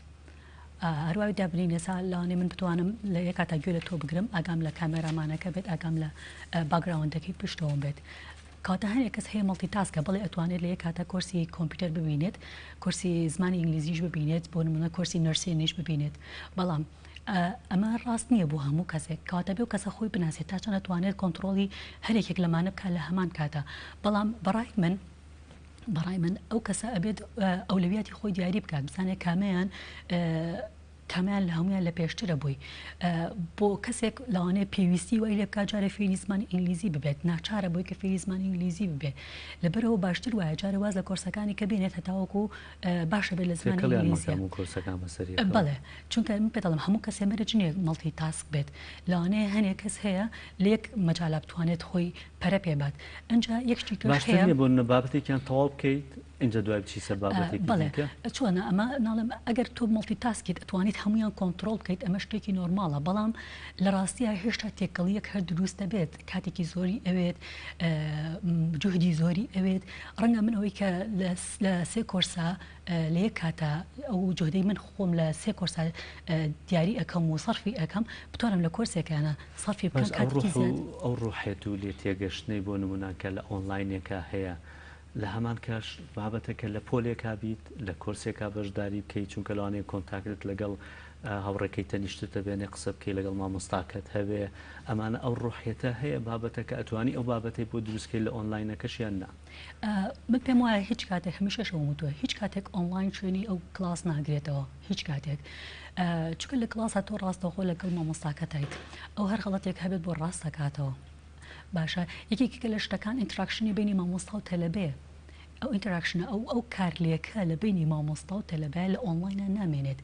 هەروای دابنین ێسا لاوانێ من بتوانم لە یە کاتا گوێ لە تۆ بگرم ئاگام لە کامێرامانەکە بێت ئاگام لە باگراوندەکەی پشتەوە بێت کاتە هەنێک کەس هەیە مەڵتیتاسکە بڵێ ئەتوانێت لە یە کاتە کۆرسی کۆمپیوتەر ببینێت کۆرسی زمانی ئینگلیزیش ببینێت بۆ نمونە کۆرسی نەرسێنیش ببینێت بەڵام ئەمە ڕاست نییە بۆ هەموو کەسێک کاتە بێ و کەسە خۆی بناسێت تا چەند ئەتوانێت کۆنتترۆلی هەرێکێک لەمانە بکات لە هەمان کاتە بەڵام بەڕای من ئەو کەسە ئەبێت ئەولەویاتی خۆی دیاری بکات بزانێت کامیان کامیان لە هەمویان لە پێشترە بووی بۆ کەسێک لەوانەیە پێویستی وای لێ بکات جارە فێری زمانی ئینگلیزی ببێت ناچارە بۆی کە فێری زمانی ئینگلیزی ببێت لەبەرەوە باشتر وایە جارە واز لە کۆرسەکانی کە بێنێت هەتاوەکو باشە بێت لە زمانی ئینگلیزی بڵێ چونکە من پێدەڵم هەموو کەسێ مەرە جنێک مەڵتی تاسک بێت لەوانەیە هەنێک کەس هەیە لێک مەجالا بتوانێت خۆی پەرە پێبات ئەنجا یەکشتی هەیە بۆ بابەتێکیان تەواو بکەیت اینجا دوای بچی سەر بابەتێک بڵێ چۆنە ئەمە ناڵم ئەگەر تۆ مەڵتی تاسکیت ئەتوانیت هەمویان کۆنتترۆل بکەیت ئەمە شتێکی نۆرماڵە بەڵام لە ڕاستیە هێشتا تێکەڵیەک هەر دروستە بێت کاتێکی زۆری ئەوێت جوهدی زۆری ئەوێت ڕەنگە من ئەوەی کە لە سێ کۆرسا لە یەک کاتە ئەو جۆدەی من خۆم لە سێ کۆرسا دیاری ئەەکەم و سەرفی ئەەکەم بتوانم لە کۆرسێکانە سەرفی بکەم ئەو ڕوحێت و لێ تێگەشتنەی بۆ نمونانکە لە ئۆنلاینێکە هەیە لە هەمان کاش بابەتەکە لە پۆلێکا بیت لە کۆرسێکا بەشداری بکەیت چونکە لەوانەیە کۆنتاکتت لەگەڵ هاوڕێکەی تەنیشتتە بێنێ قسە بکەی لەگەڵ مامۆستاکەت هەبێ ئەمانە ئەو ڕوحێتە هەیە بابەتەکە ئەتوانی ئەو بابەتی بۆ دروستکەی لە ئۆنلاینەکەشیان نا من پێم وایە هیچ کاتێک هەمیشە شەوم وتووە هیچ کاتێک ئۆنلاین شوێنی ئەو کلاس ناگرێتەوە هیچ کاتێک چونکە لە کلاسە تۆ ڕاستەخۆ لەگەڵ مامۆستاکەتیت ئەو هەر غەڵەتێک هەبێت بۆ ڕاستەکاتەوە باشە یەکێکە لە شتەکان ئینتراکشنی بینی مامۆستا و تەلەبێ ئەو ئینتراکشنە ئەو کارلێکە لە بینی مامۆستا و تەلەبە لە ئۆنلاینە نامێنێت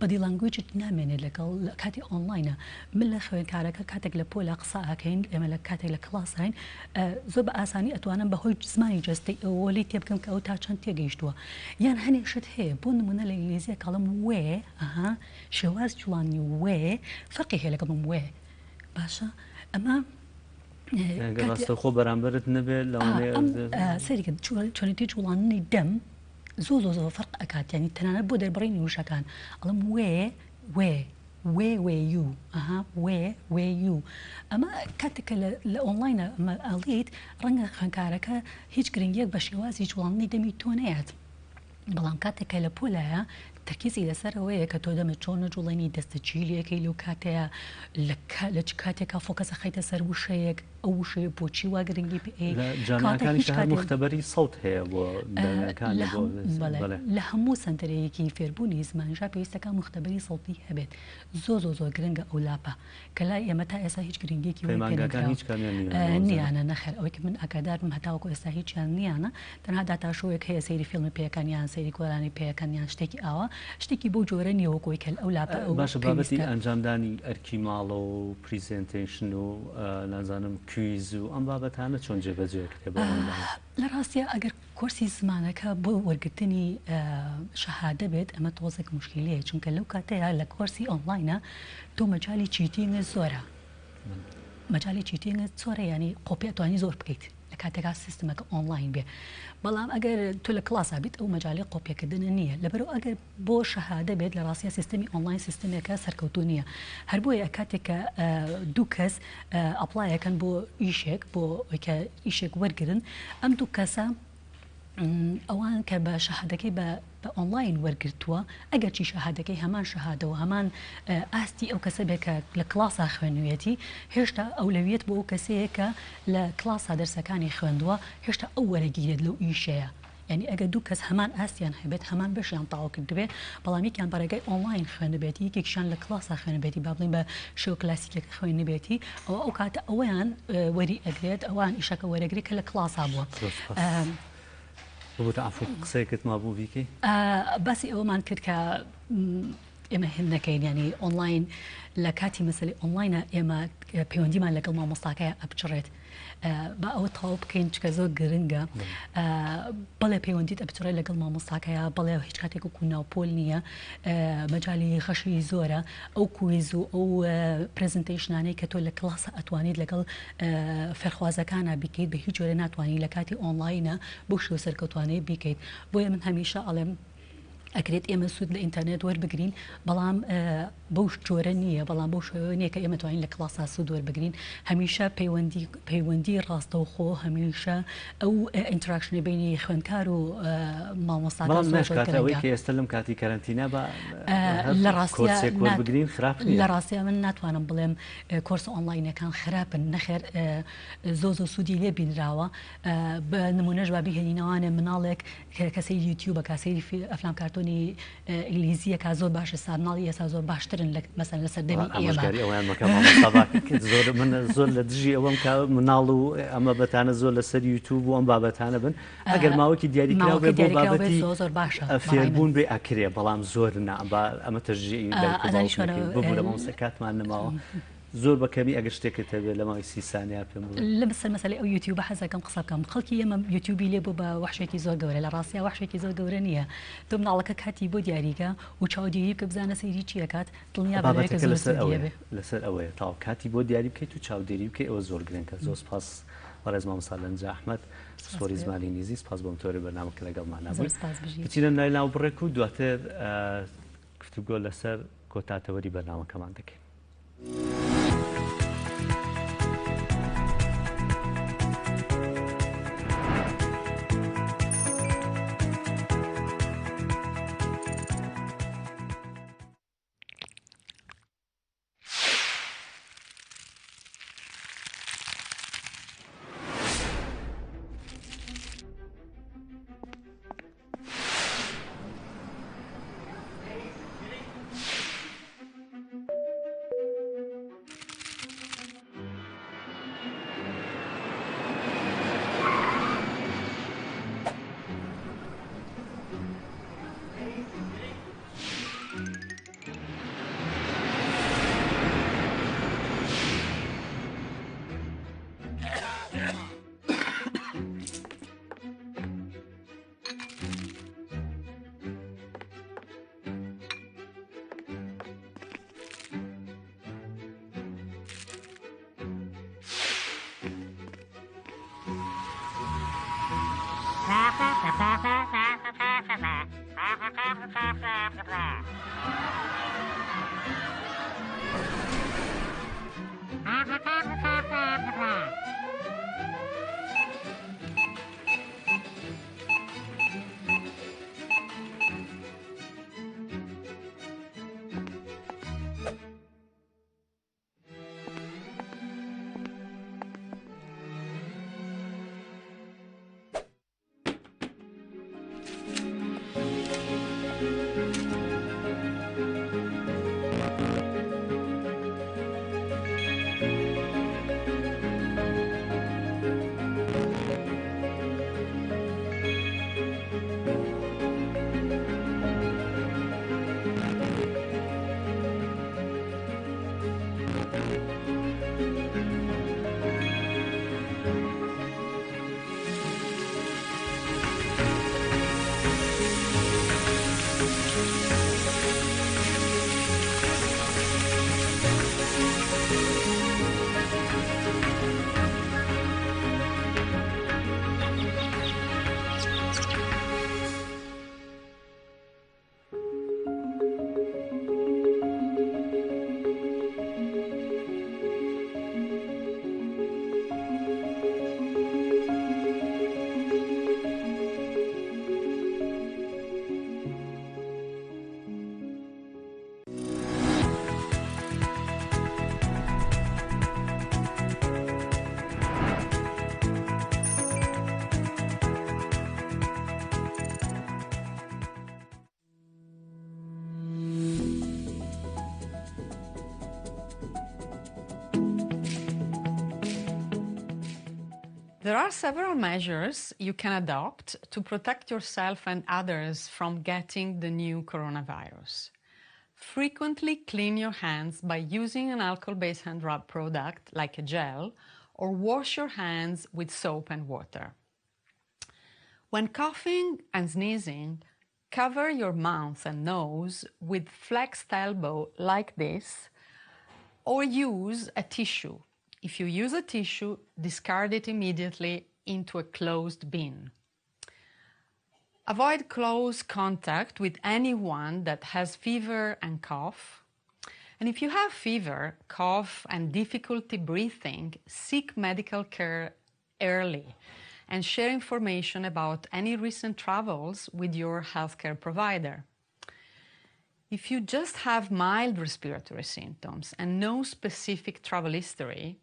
بەدی لانگویجت نامێنێت لەگەڵ کاتی ئۆنلاینە من لە خوێندکارەکە کاتێک لە پۆلا قسە ئەکەین ئێمە لە کاتێک لە کلاسین زۆر بە ئاسانی ئەتوانم بەهۆی زمانی جستی ئەوەی تێ بکەم کە ئەو تا چەند تێگەیشتووە یان هەنێشت هەیە بۆ نمونە لە ئینگلیزیە کاڵم وێ شێواز جوڵانی وێ فەرقی هەیە لەگەڵم وێ باشە ئەمە ڕاستە خۆ بەرامبرت نەبێت سەریکە چۆنیتی جوڵانی دەم زۆ فەرق ئەکات ینی تەنانەت بۆ دەربڕینی وشەکان ئەڵم وێ ئەمە کاتێکە لە ئۆنلاینە ئەڵیت ڕەنگە خوێندکارەکە هیچ گرنگیەک بە شێوازی جوڵانی دەمی تۆ نەیەت بەڵام کاتێکە لە پۆلایە تەرکیزی لەسەرەوەیە کە تۆ دەمە چۆنە جوڵێنی دەستە چیلەکەی لەو کاتەیە لە کاتێکا فۆکەسە خەیتە سەر وشەیەک ئەو وشەیە بۆچی وا گرنگی جانەکانی مختبەری سەوت هەیە بۆ لە هەموو سنتەرەیەکی فێربوونی زمانیشا پێویستەکە مختبەری سەوتی هەبێت زۆر گرنگە ئەو لاپە کە لای ئێمە تا ئێستا هیچ گرنگێکی نیانە نەخێر ئەوەی کە من ئاگادارم هەتاوەکو ئێستا هیچیان نیانە تەنها داتاشۆیەک هەیە سەیری فیلمی پێەکان یان سەیری کۆرانی پێەکان یان شتێکی ئاوە شتێکی بۆ جۆرە نیەوەکۆی کە ئەو لاپە باشە بابەتی ئەنجامدانی ئەرکی ماڵە و پریزنتیشن و نازانم کویز و ئەم بابەتانە چۆن جێبەجێکرێ لە ڕاستیە ئەگەر کۆرسی زمانەکە بۆ وەرگرتنی شەهادە بێت ئەمە تۆزێک مشکلەیە چونکە لەو کاتەیە لە کۆرسی ئۆنلاینە تۆ مەجای چیتینگە زۆرە مەجای چیتینگە زۆرە ینی قۆپێتوانی زۆر بکەیت لە کاتێکا سیستمەکە ئۆنلاین بێ بەڵام ئەگەر تۆ لە کلاسا بیت ئەو مەجای قۆپیەکردنە نییە لەبەرەوە ئەگەر بۆ شەهادە بێت لە ڕاستیە سیستمی ئۆنلاین سیستمێکە سەرکەوتو نییە هەر بۆیە کاتێکە دوو کەس ئەپلایەکەن بۆ ئیشێک بۆ ئیشێک وەرگرن ئەم دوو کەسە ئەوان کە بە شەهادەکەی بە ئۆنلاین وەرگرتووە ئەگەر چی شەهادەکەی هەمان شەهادەوە هەمان ئاستی ئەو کەسە بێکە لە کلاسا خوێنوێتی هێشتا ئەولەویەت بۆ ئەو کەسەیەکە لە کلاسا دەرسەکانی خوێندووە هێشتا ئەو وەرەگیرێت لەو ئیشەیە یعنی ئەگە دوو کەس هەمان ئاستیان هەبێت هەمان بەشیان تاوا کردبێت بەڵام یەکیان بەڕێگەی ئۆنلاین خوێنبێتی یەکێکشان لە کلاسا خوێنبێتی با بڵین بە شێو کلاسیکەکە خوێنبێتی ئەو کاتە ئەویان وەری ئەگرێت ئەوان ئیشەکە وەرەگرێت کە لە کلاسا بووە. عفو قسەیەکت ما بوو بیکەی باسی ئەوەمان کرد کە ئێمە هێن نەکەین ینی ئۆنلاین لە کاتی مەسەلی ئۆنلاینە ئێمە پەیوەندیمان لەگەڵ مامۆستاکەیە ئەبچڕێت با ئەوە تەواو بکەین چکە زۆر گرنگە بەڵێ پەیوەندیت ئەبچڕێت لەگەڵ مامۆستاکەیە بەڵێ هیچ کاتێک و ناوپۆل نییە مەجای خەشی زۆرە ئەو کویز و ئەو پرزنتیشنانەی کە تۆ لە کلاسە ئەتوانیت لەگەڵ فەرخوازەکانە بیکەیت بە هیچ جۆرە ناتوانانی لە کاتی ئۆنلاینە بۆ شێو سەرکەوتوانەیە بیکەیت بۆیە من هەمیشە ئەڵێم ئەکرێت ئێمە سوود لە ئینتەرنێت وەربگرین بەڵام بەو جۆرە نییە بەڵام بۆ شێوەیە کە ئێمە توانین لە کلاسا سوود وەربگرین هەمیشە پەیوەندی ڕاستەوخۆ هەمیشە ئەو ئینتراکشنی بینی خوێندکار و مامۆستاکەەوەی کە ئێستا لەم کاتی کەرەنتینە بە لە ڕاستیە خراپ لە ڕاستیە من ناتوانم بڵێم کۆرس ئۆنلاینەکان خراپن نەخێر زۆ سوودی لێ بینراوە بە نمونەش با بهێنینەوانێ مناڵێک کەسی یوتیوب بە کاسەی ئەفلام کارتۆنی ئینگلیزیە کا زۆر باشە سارناڵی ئێستا زۆر باشترن مەسەن لە سەردەمی من زۆر لە دژی ئەوەم کە مناڵ و ئەمە بەتانە زۆر لەسەر یوتیوب و ئەم بابەتانە بن ئەگەر ماوەکی دیاریکراوە بێ بۆ بابەتی زۆر باشە فێربوون بێ ئەکرێ بەڵام زۆر ئەمە تەژی ببوو لە مامۆستا کاتمان نەماوە زۆر بەکەمی ئەگەر شتێکت هەبێت لە ماوەی 30 سانیا پێم لە مەسەلەی ئەو یوتیوب حەزەکەم قسە بکەم خەڵکی ئێمە یوتیوبی لێ بوو بە وەحشێکی زۆر گەورە لە ڕاستیە وەحشێکی زۆر گەورە نییە تۆ مناڵەکە کاتی بۆ دیاریکە و چاودێری بکە بزانە سەیری چیەکات دڵنیا بابەتەکە لەسەر ئەوەیە تاو کاتی بۆ دیاری بکەیت و چاودێری بکەیت ئەوە زۆر گرنگە زۆر سپاس بەڕێز مامۆستا لەنجا ئەحمەد سۆری زمانی نیزی سپاس بۆم تۆری بەرنامەکە لەگەڵمان نبووی بچینە نای ناوبڕێک و دواتر گفتوگۆ لەسەر کۆتاتەوەری بەرنامەکەمان دەکەین. There are several measures you can adopt to protect yourself and others from getting the new coronavirus. Frequently clean your hands by using an alcohol-based hand rub product like a gel, or wash your hands with soap and water. When coughing and sneezing, cover your mouth and nose with flexed elbow like this, or use a tissue. If you use a tissue, discard it immediately into a closed bin. Avoid close contact with anyone that has fever and cough. And if you have fever, cough, and difficulty breathing, seek medical care early and share information about any recent travels with your healthcare provider. If you just have mild respiratory symptoms and no specific travel history,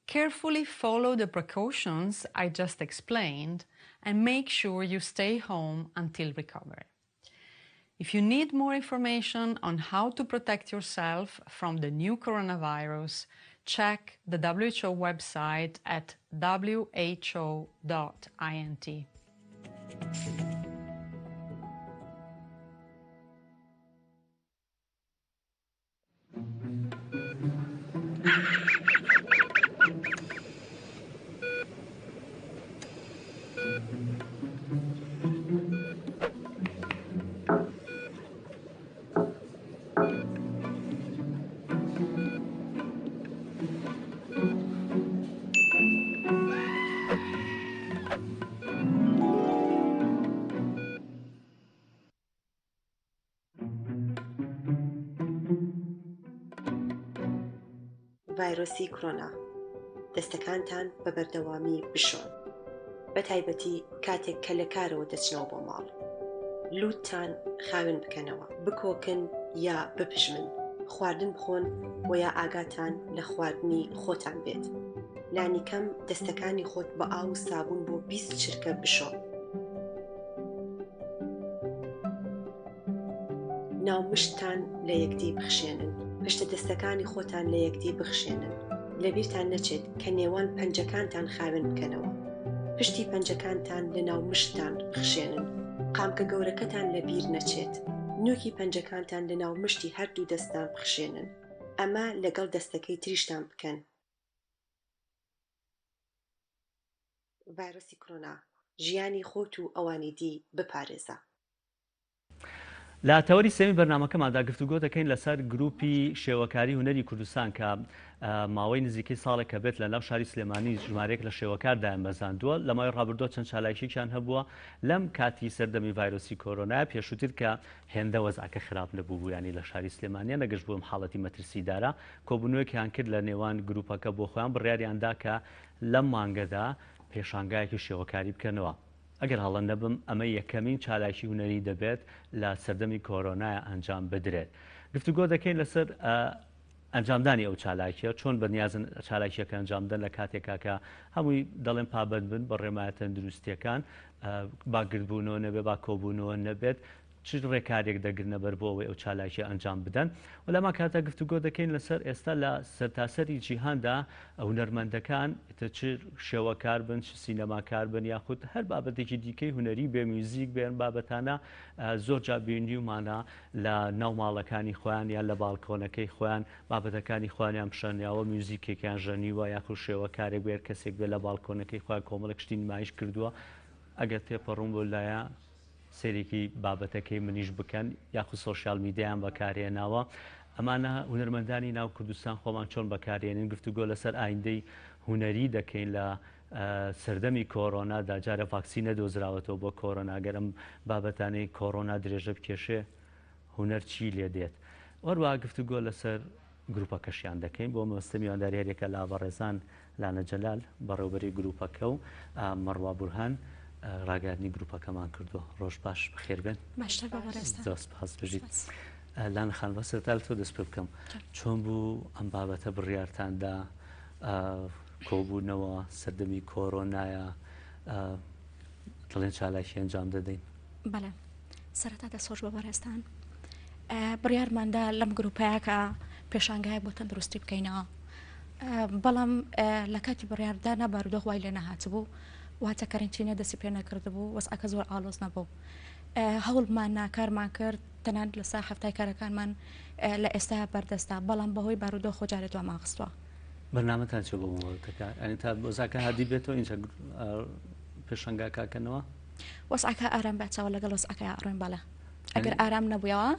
carefully follow the precautions I just explained and make sure you stay home until recovery. If you need more information on how to protect yourself from the new coronavirus, check the WHO website at who.int. ڤایرۆسی کۆرۆنا دەستەکانتان بە بەردەوامی بشۆن، بە تایبەتی کاتێک کە لە کارەوە دەچنەوە بۆ ماڵ. لووتتان خاوێن بکەنەوە، بکۆکن یا بپژمن، خواردن بخۆن و یا ئاگاتان لە خواردنی خۆتان بێت. لانیکەم دەستەکانی خۆت بە ئاو و سابوون بۆ 20 چرکە بشۆن. ناومشتتان لە یەکدی بخشێنن، پشتە دەستەکانی خۆتان لە یەکدی بخشێنن. لەبیرتان نەچێت کە نێوان پەنجەکانتان خاوێن بکەنەوە. پشتی پەنجەکانتان لە ناومشتتان بخشێنن. قامکە گەورەکەتان لەبیر نەچێت. نوکی پەنجەکانتان لە ناومشتی هەردوو دەستان بخشێنن. ئەمە لەگەڵ دەستەکەی تریشتان بکەن. ڤایرۆسی کۆرۆنا ژیانی خۆت و ئەوانی دی بپارێزە. لە تەوەری سێمی بەرنامەکەماندا گفتوگۆ دەکەین لەسەر گروپی شێوەکاری هونەری کوردستان کە ماوەی نزیکەی ساڵێک کە بێت لە ناو شاری سلێمانی ژمارەیەک لە شێوەکاردایان بەزاندووە. لە ماوەی ڕابردووە چەند چالاکییان هەبووە لەم کاتی سەردەمی ڤایرۆسی کۆرۆنای پێشووتر کە هێندە وەزعەکە خراپ نەبوو ینی لە شاری سلێمانیە نەگەشت بووم حاڵەتی مەترسیدارە کۆبوونەوەیەکیان کرد لە نێوان گروپەکە بۆ خۆیان بڕیاریاندا کە لەم مانگەدا پێشانگایەکی شێوەکاری بکەنەوە. ئەگەر هەڵە نەبم ئەمە یەکەمین چالاکی هونەری دەبێت لە سەردەمی کۆرۆنای ئەنجام بدرێت. گفتوگۆ دەکەین لەسەر ئەنجامدانی ئەو چالاکیە چۆن بەنیازن چالاکیەکە ئەنجامدەن لە کاتێکا کە هەمووی دەڵێن پابند بن بە ڕێمایە تەندروستیەکان باگربوونەوە نەبێت با کۆبوونەوە نەبێت چ ڕێکارێک دەگرنە بەر بۆ ئەوەی ئەو چالاکی ئەنجام بدەن و لەما کاتە گفتوگۆ دەکەین لەسەر ئێستا لە سەرتاسەری جیهاندا هونەرمەندەکان چ شێوەکار بن چ سینەماکار بن یاخود هەر بابەتێکی دیکەی هونەری بێ میوزیک بێن بابەتانە زۆر جا بینیومانە لە ناو ماڵەکانی خۆیان یان لە باڵکۆنەکەی خۆیان بابەتەکانی خۆیان پیشەنیاوە میوزیکێکیان ژەنیوە یاخود شێوەکارێک بێر کەسێک بێ لە باڵکۆنەکەی خۆیان کۆمەڵک شتی نمایش کردووە ئەگەر تێپەڕوون بۆ لایە سێرێکی بابەتەکەی منیش بکەن یاخود سۆشیال میدیایان بەکارهێناوە ئەمانە هونەرمەندانی ناو کوردستان خۆمان چۆن بەکارهێنین گفتوگۆ لەسەر ئایندەی هونەری دەکەین لە سەردەمی کۆرۆنادا جارە ڤاکسین نەدۆزراوەتەوە بۆ کۆرۆنا گەرم بابەتانەی کۆرۆنا درێژە بکێشێ هونەر چی لێ دێت وەروە گفتوگۆ لەسەر گروپەکەشیان دەکەین بۆ مەبەستە میوانداریارێکە لە ئاوەڕێزان لانە جەلال بەڕێوەبەری گروپەکە و مەڕوا بورهان ڕاگەاندنی گروپەکەمان کردووە ڕۆژ باش بخێربێن دەست پاس بژیت لاان خان بە سەرتا تۆ دەست پێ بکەم چۆن بوو ئەم بابەتە بڕیارتاندا کۆبوونەوە سەردەمی کۆرۆنایە دڵێن چالاکی ئەنجام دەدەین بەڵێ سەرەتا دەسۆش بە بەڕێستان بڕیارماندا لەم گروپەیە کە پێشانگای بۆ تەندروستی بکەینەوە بەڵام لە کاتی بڕیاردانا بارودۆخ وای لێ نەهاتبوو واتە کارنتینە دەسی پێ نەکردبوو وەسعەکە زۆر ئالۆز نەبوو هەوڵمان ناکارمان کرد تەنان لەسا هەفتای کارەکانمان لە ئێستا بەردەستا بەڵام بەهۆی بارودۆخ خۆجارێت دوام خستووە بەرنامەتان چۆ بۆمەوەتەکە ئەنی تا بۆزاکە هادی بێتەوە اینجا پێشەنگا کاکەنەوە وەسعەکە ئارام بچەوە لەگەڵ وەسعەکە ئاڕۆین بەڵێ ئەگەر ئارام نەبوویەوە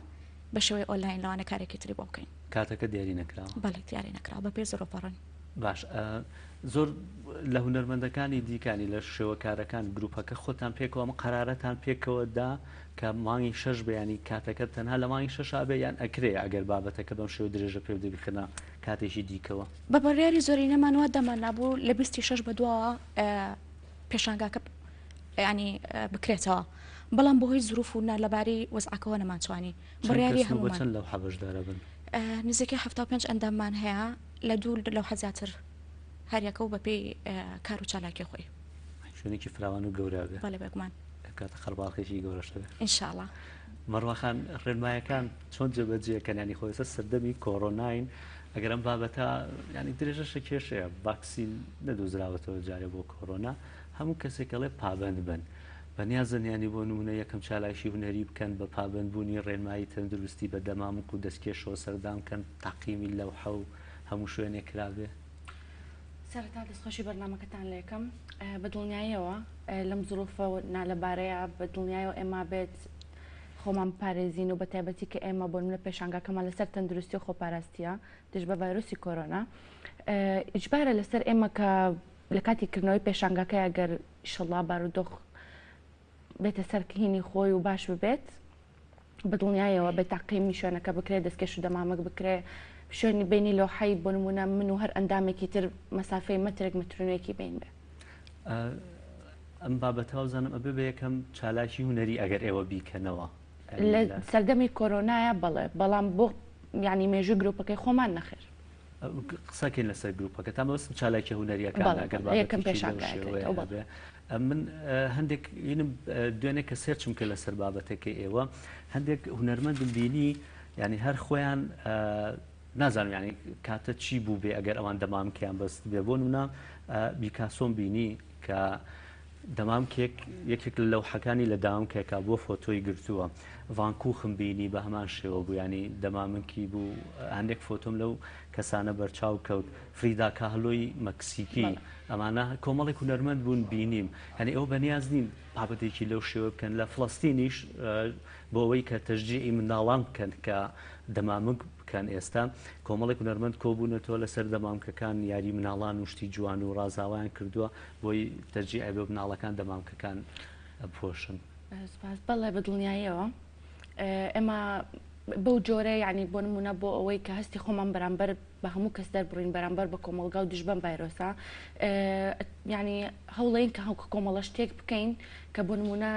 بە شێوەی ئۆنلاین لەوانە کارێکی تری بۆ بکەین کاتەکە دیاری نەکراوە بەڵێ دیاری نەکراوە بە پێ زۆرۆپەڕن باش زۆر لە هونەرمەندەکانی دیکانی لە شێوە کارەکان گروپەکە خۆتان پێکەوە قەرارەتان پێکەوەدا کە مانگی 6 بەیانی کاتەکە تەنها لە مانگی 6 بێ یان ئەکرێ ئەگەر بابەتەکە بەم شێوە درێژە پێ دەبیخنا کاتێکی دیکەوە بە بەڕیاری زۆری نەمانەوە دەمان نبوو لە 26 بەدووە پێشانگاکە ینی بکرێتەوە بەڵام بۆهۆی زروف و نالەباری وەزعەکەەوە نەمانتوانی بڕیاری هەموو چەند لەو حەبەشدارە بن نزیکە 75 ئەنداممان هەیە لە دوو لەو حەزیاتر هەریەکە و بەپێی کار و چالاکی خۆی شوێنێکی فراوان و گەورە بێ بەڵێ بێگومان کاتە خەرباڵخێکی گەورەشە بێ ئینشاءڵڵا مەڕواخان ڕێنمایەکان چۆن جێبەجێکەن ینی خۆیسە سەردەمی کۆڕۆناین ئەگەر ئەم بابەتە ینی درێژەشە کێشەیە ڤاکسین نەدۆزراوەتەوە جارێ بۆ کۆڕۆنا هەموو کەسێکەڵێ پابند بن بەنیازن ینی بۆ نمونە یەکەم چالایشی هونەری بکەن بە پابندبوونی ڕێنمایی تەندروستی بە دەمامک و دەستکێشەوە سەردان کەن تاقیمی لەو حەو هەموو شوێنێک کرابێ سەرەتا دەستخۆشی بەرنامەکەتان لە یەکەم بە دڵنیاییەوە لەم زروفە نالەبارەیە بە دڵنیایەوە ئێمە بێت خۆمان پارێزین و بە تایبەتی کە ئێمە بۆ منە پێشانگاکەمان لەسەر تەندروستی و خۆپاراستیە دژ بە ڤایرۆسی کۆرۆنا ئیجبارە لەسەر ئێمە کە لە کاتی کردنەوەی پێشانگاکە ئەگەر ئیشەڵڵا بارودۆخ بێتە سەرکهینی خۆی و باش ببێت بە دڵنیایەوە بێت تاقیمی شوێنەکە بکرێت دەستکێش و دەمامک بکرێ شوێنی بینی لەوحەی بۆ نمونە من و هەر ئەندامێکی تر مەسافەی مەترێک مترونێکی بین بێ ئەم بابەتەوە زانم ئەبێ بە یەکەم چالاشی هونەری ئەگەر ئێوە بیکەنەوە لە سەردەمی کۆرۆنایە بەڵێ بەڵام بۆ ینی مێژوو گرروپەکەی خۆمان نەخێر قسەکەین لەسەر گرروپەکە تا بەستم چالاکی هونەریەکان ئەگەر یەکەم پێشانگایەوە من هەندێک ینم دوێنێ کە سێرچم کە لەسەر بابەتەکەی ئێوە هەندێک هونەرمەندم بینی ینی هەر خۆیان نازانم ینی کاتە چی بوو بێ ئەگەر ئەوان دەمامکیان بەست بێ بۆ نمونە بیکاسۆم بینی کە دەمامکێک یەکێک لە لەوحەکانی لە دامکێکا بۆ فۆتۆی گرتووە ڤانکوخم بینی بە هەمان شێوە بوو ینی دەمامکی بوو هەندێک فۆتۆم لەو کەسانە بەرچاو کەوت فریدا کاهلۆی مەکسیکی ئەمانە کۆمەڵێک هونەرمەند بوون بینیم هەنی ئەو بەنیاز نین بابەتێکی لەو شێوە بکەن لە فڵەستینیش بۆ ئەوەی کە تەشجیعی منداڵان بکەن کە دەمامک بکەن ئێستا کۆمەڵێک هونەرمەند کۆبوونەتەوە لەسەر دەمامکەکان یاری مناڵان و شتی جوان و ڕازاوایان کردووە بۆی تەرجیع بێ مناڵەکان دەمامکەکان بپۆشن سپاس بەڵێ بە دڵنیاییەوە ئێمە بەو جۆرە ینی بۆ نمونە بۆ ئەوەی کە هەستی خۆمان بەرامبەر بە هەموو کەس دەربڕین بەرامبەر بە کۆمەلگا و دیژبەن ڤایرۆسا ینی هەوڵین کە هەوکە کۆمەڵە شتێک بکەین کە بۆ نمونە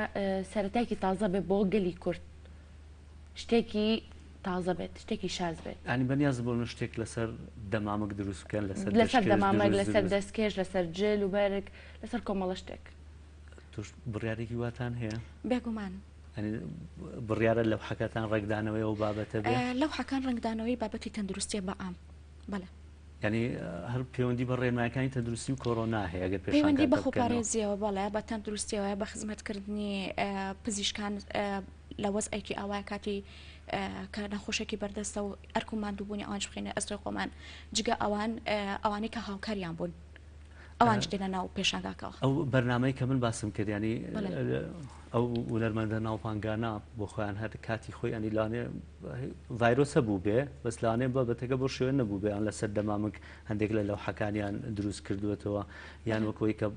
سەرەتایکی تازە بێ بۆ گەلی کورد شتێکی تازە بێت شتێکی شاز بێت ئەنی بەنیاز بۆ شتێک لەسەر دەمامک دروست بکەن لەسەر دەمامک لەسەر دەستکێش لەسەر جل و بەرگ لەسەر کۆمەڵە شتێک توش بڕیارێکی واتان هەیە بێگومان بڕیارە لەو حەکەتان ڕێکدانەوەی و بابەتە بێ لەو حەکان ڕنگدانەوەی بابەتی تەندروستی بە ئام بەڵێ ینی هەر پەیوەندی بە ڕێنمایەکانی تەندروستی و کۆڕۆنا هەیە ئەگەر پەیوەندی بە خۆپارێزیەوە بەڵێ بە تەندروستیەوە بە خزمەتکردنی پزیشکان لە وەزعێکی ئاوای کاتی کە نەخۆشێکی بەردەستە و ئەرکومان دووبوونی ئەوان بخینە ئەسری خۆمان جگە ئەوانی کە هاوکاریان بوون ئەوان دێنە ناو پێشانگاکەوە ئەو بەرنامەی کە من باسم کرد ینی ئەو هونەرمەندە ناوپانگانە بۆ خۆیان هەر کاتی خۆی ئەنی لاانێ ڤایرۆسە بوو بێ بەس لاانێ بەبەتەکە بۆ شوێن نەبوو بێ ئەن لەسەر دەمامک هەندێک لە لەوحەکانیان دروست کردوێتەوە یان وەکەوەی کە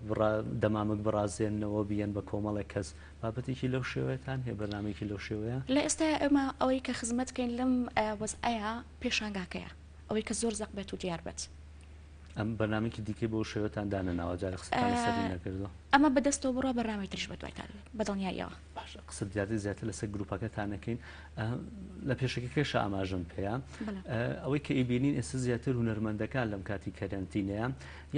دەمامک بڕازێنەوە بیان بە کۆمەڵێک کەس بابەتێکی لەو شێوەیەتان هەیە بەرنامێکی لەو شێوەیە لە ئێستا ئەمە ئەوەی کە خزمەتکەین لەم وەزعەیە پێشانگاکەیە ئەوەی کە زۆر زەق بێت و دیار بێت ئەم بەرنامێکی دیکەی بۆ شێوەتان دانەناوە جارە قسەتان لەسەری نەکردەوە ئەمە بەدەستەوە بڕۆ بەرنامەی تریش بە دوای بە دڵنیاییەوە باش قسە زیاتر لەسەر گروپەکەتانەکەین لە پێشەکە کێشە ئاماژم پێەیە ئەوەی کە ئیبینین ئێستا زیاتر هونەرمەندەکان لەم کاتی کەرەنتینەیە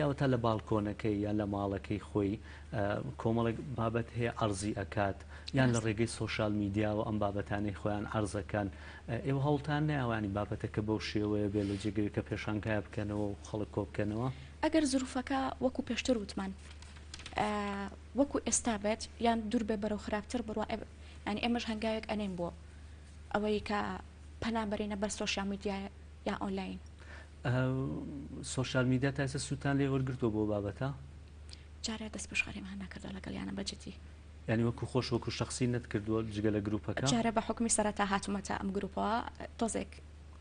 یاوەتا لە باڵکۆنەکەی یان لە ماڵەکەی خۆی کۆمەڵێک بابەت هەیە عەرزی ئەکات یان لە ڕێگەی سۆشال میدیا و ئەم بابەتانەی خۆیان عەرزەکەن ئێوە هەوڵتان ناوانی بابەتەکە بەو شێوەیە بێ لە جێگەی کە پێشانگای بکەنەوە و خەڵک کۆ بکەنەوە ئەگەر زروفەکە وەکو پێشتر وتمان وەکو ئێستا بێت یان دوور بێ بەرەو خراپتر بڕوا ینی ئێمەش هەنگاوێک ئەنێن بۆ ئەوەی کە پەنابەرینە بەر سۆشیال میدیا یا ئۆنلاین سۆشیال میدیا تا ئێستا سووتان لێ وەرگرتووە بۆ بابەتە جارێ دەست بشخەرێمان نەکردە لەگەڵیانە بەجددی ینی وەکو خۆش وەکو شخصی نەتکردووە جگە لە گروپەکە جارە بە حکمی سەرەتا هاتوومەتە ئەم گروپەوە تۆزێک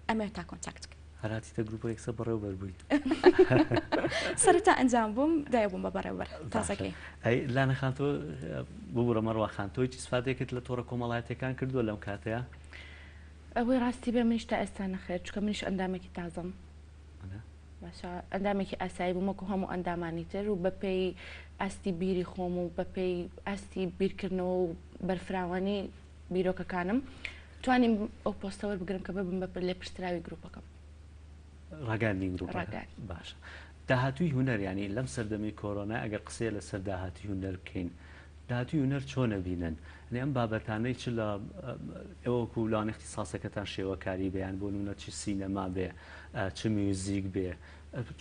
ئەمێ تا کۆنتاکت هەراتیتە گروپە یەکسە بەڕێوەبەر بوویت سەرەتا ئەنجام بووم دایبووم بە بەڕێوەبەر تازەکەی ئەی لاانەخانتەوە ببوورە مەڕواخانتۆی سفادێکت لە تۆڕە کۆمەڵایەتەکان کردووە لەم کاتەیە ئەوەی ڕاستی بێ منیش تا ئێستا نەخێت چکە منیش ئەندامێکی تازم باشە ئەندامێکی ئاسایی بوومەکو هەموو ئەندامانی تر و بەپێی ئاستی بیری خۆم و بەپێی ئاستی بیرکردنەوە و بەرفراوانی بیرۆکەکانم توانیم ئەو پۆستەوە بگرم کە ببم بە لێ پشتراوی گروپەکەم ڕاگەاندنی گروپ باشە داهاتووی هوەر ینی لەم سەردەمی کۆرۆنا ئەگەر قسەیە لەسەر داهاتی هوەر بکەین داهاتووی هوەر چۆنە بینن ئەم بابەتانەی چ لە ئێوەکو لاوان اختصاسەکەتان شێوەکاری بەیان بۆ نمونە چ سینەما بێ چ میوزیک بێ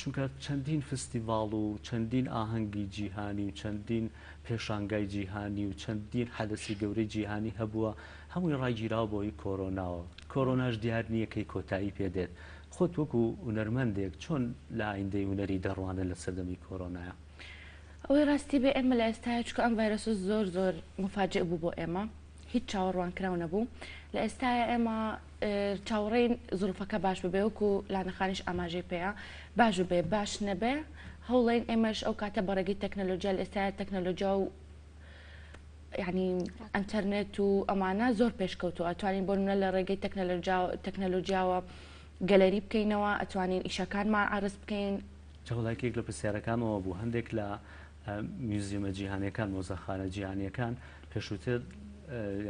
چونکە چەندین فستیڤاڵ و چەندین ئاهەنگی جیهانی و چەندین پێشانگای جیهانی و چەندین حەدەسی گەورەی جیهانی هەبووە هەمووی ڕایگیراوە بۆی کۆرۆناوە کۆرۆناش دیار نییەکەی کۆتایی پێدێت خۆت وەکو هونەرمەندێک چۆن لە ئایندەی هوەری دەڕوانە لە سەردەمی کۆرۆنایە ئەوەی ڕاستی بێ ئێمە لە ئێستاە چکە ئەم ڤایرۆسە زۆر زۆر مفاجئ بوو بۆ ئێمە هیچ چاوەڕوانکراو نەبوو لە ئێستاە ئێمە چاوەڕێین زروفەکە باش ببێ وەکو لانەخانیش ئاماژەی پێەیە باش بێ باش نەبێ هەوڵێن ئێمەش ئەو کاتە بەڕێگەی تەکنەلۆژیا لە ئێستا تەکنەلۆژیا و یعنی ئەنتەرنێت و ئەمانە زۆر پێشکەوتووە ئەتوانین بۆ نە لە ڕێگەی تەکنەلۆژیاوە گەلەری بکەینەوە ئەتوانین ئیشەکانمان ئارست بکەین جەوڵایەکێک لە پرسیارەکانەوە بوو هەندێک لە میوزیەمە جیهانیەکان مۆزەخانە جیهانیەکان پێشووتر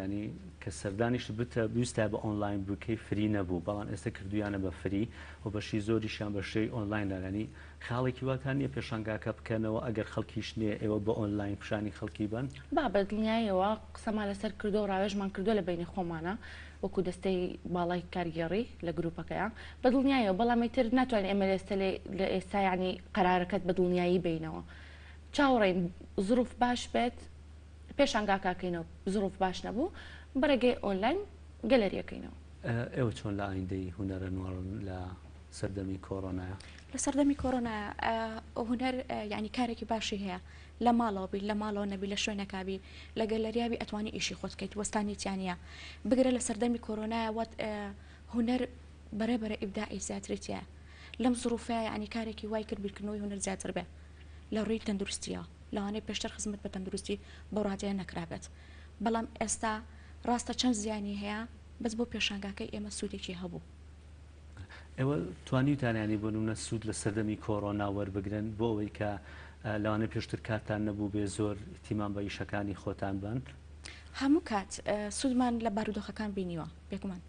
ینی کە سەردانیش بتە ویستە بە ئۆنلاین بکەی فری نەبوو بەڵام ئێستا کردویانە بە فری و بەشی زۆریشیان بەشەی ئۆنلاینەرانی خاڵێکی واتان نیە پێشانگاکە بکەنەوە ئەگەر خەڵکیش نییە ئێوە بە ئۆنلاین پیشانی خەڵکی بن با بە دڵنیایەوە قسەمان لەسەر کردو و ڕاوێژمان کردو لە بینی خۆمانە وەکو دەستەی باڵای کارگێڕی لە گروپەکەیان بە دڵنیایەوە بەڵامی تر ناتوانین ئێمە لە ئێستا ینی قەرارەکەت بە دڵنیایی بینەوە چاوەڕێین زروف باش بێت پێشانگاکەکەینەوە زروف باش نەبوو بەرەگەی ئۆنلاین گەلەریەکەینەوە ئێوە چۆن لە ئایندەی هوەرە نوێڕ لە سەردەمی کۆرۆنایە لە سەردەمی کۆرۆنا هوەر ینی کارێکی باشی هەیە لە ماڵەوە بی لە ماڵەوە نەبی لە شوێنەکبی لە گەلەریابی ئەتوانی ئیشی خۆتکەیت وەستانیتیانە بگرە لە سەردەمی کۆرۆنایە وات هوەر بەرەبەرە ئیبداعی زیاترێتە لەم زروفە ینی کارێکی وای کرد بیرکردنەوەی هوەر زیاتر بێ لە ڕووی تەندروستیە لەوانەیە پێشتر خزمەت بە تەندروستی بە ڕادەیە نەکرابێت بەڵام ئێستا ڕاستە چەند زیانی هەیە بەس بۆ پێشانگاکەی ئێمە سوودێکی هەبوو ئێوە توانیتانیانی بۆ نمونە سوود لە سەردەمی کۆرۆنا وەربگرن بۆ ئەوەی کە لەوانە پێشتر کاتان نەبوو بێ زۆر تیمان بە ئیشەکانی خۆتان بن هەموو کات سوودمان لە بارودۆخەکان بینیوە پێکمان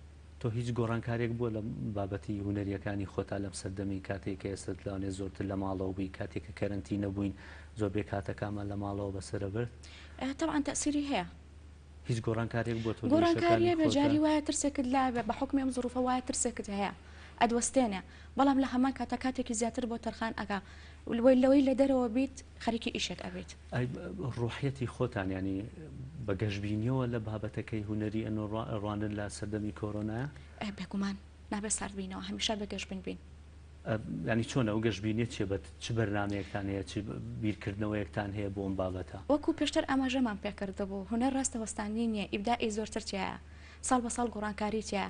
تۆ هیچ گۆڕانکارێک بووە لە بابەتی هوەریەکانی خۆتا لەم سەردەمی کاتێک ئێستا لەوانێ زۆرتر لە ماڵەوە بووی کاتێککە کەرنتی نەبووین زۆر بێ کاتەکانمان لە ماڵەوە بەسرە برد تەعاان تەسیری هەیە هیچ گۆڕانکارێک بۆ تۆ گۆڕانکاریە بەجاری وایە ترسێکت لا بە حکمی ئەم زروفە وایە ترسێکت هەیە ئەدوەستێنێ بەڵام لە هەمان کاتە کاتێکی زیاتر بۆ تەرخان ئەگا لەوەی لە دەرەوە بیت خەریکی ئیشێک ئەبێت ڕوحەتی خۆتان ینی بە گەشتبینیەوە لە بابەتەکەی هوەری ئەنڕوانن لە سەردەمی کۆرۆنایە بێگومان نابێت ساردبینەوە هەمیشە بە گەشتبین بین ینی چۆنە ئەو گەشتبینیە چێبەت چ بەرنامەیەکتان هەیە چ بیرکردنەوەیەکتان هەیە بۆ ئەم بابەتە وەکو پێشتر ئاماژەمان پێکردبوو هوەر ڕاستەوەستانی نییە ئیبدائی زۆرتر تایە ساڵ بە ساڵ گۆڕانکاری تایە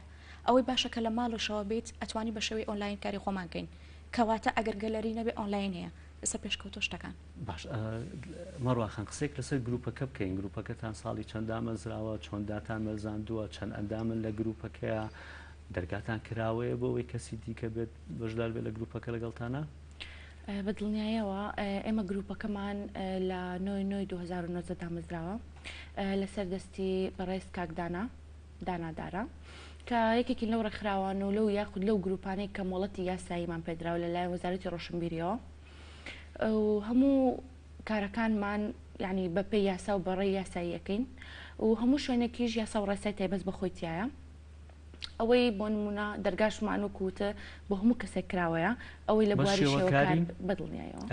ئەوەی باشەکە لە ماڵشەوە بیت ئەتوانی بە شێوەی ئۆنلاین کاری خۆمانکەین کەواتە ئەگەر گەلەری نەبێ ئۆنلاین هەیە ئێستا پێشکەوتۆ شتەکان باش مەڕواخان قسێک لەسەر گروپەکە بکەین گروپەکەتان ساڵی چەنددا مەزراوە چۆنداتان مەزاندووە چەند ئەندامن لە گروپەکەیە دەرگاتان کراوەیە بۆ ئەوەی کەسی دیکە بێت بەشدار بێت لە گروپەکە لەگەڵتانە بە دڵنیایەوە ئێمە گروپەکەمان لە 2009 دامەزراوە لەسەر دەستی بەڕێز کاکدانا دانادارە کە یەکێکی لەو ڕێکخراوان و لەو یاخود لەو گروپانەی کە مۆڵەتی یاساییمان پێدراوە لەلایەن وەزارەتی ڕۆشنبیریەوە و هەموو کارەکانمان یعنی بەپێی یاسا و بەڕێی یاساییەکەین و هەموو شوێنێکیش یاسا و ڕێسای تایبەت بە خۆیتیایە ئەوەی بۆ نمونە دەرگاشمان و کووتە بۆ هەموو کەسێک کراوەیە ئەوەی لە بواری شێوەکار بەدڵنیایەوە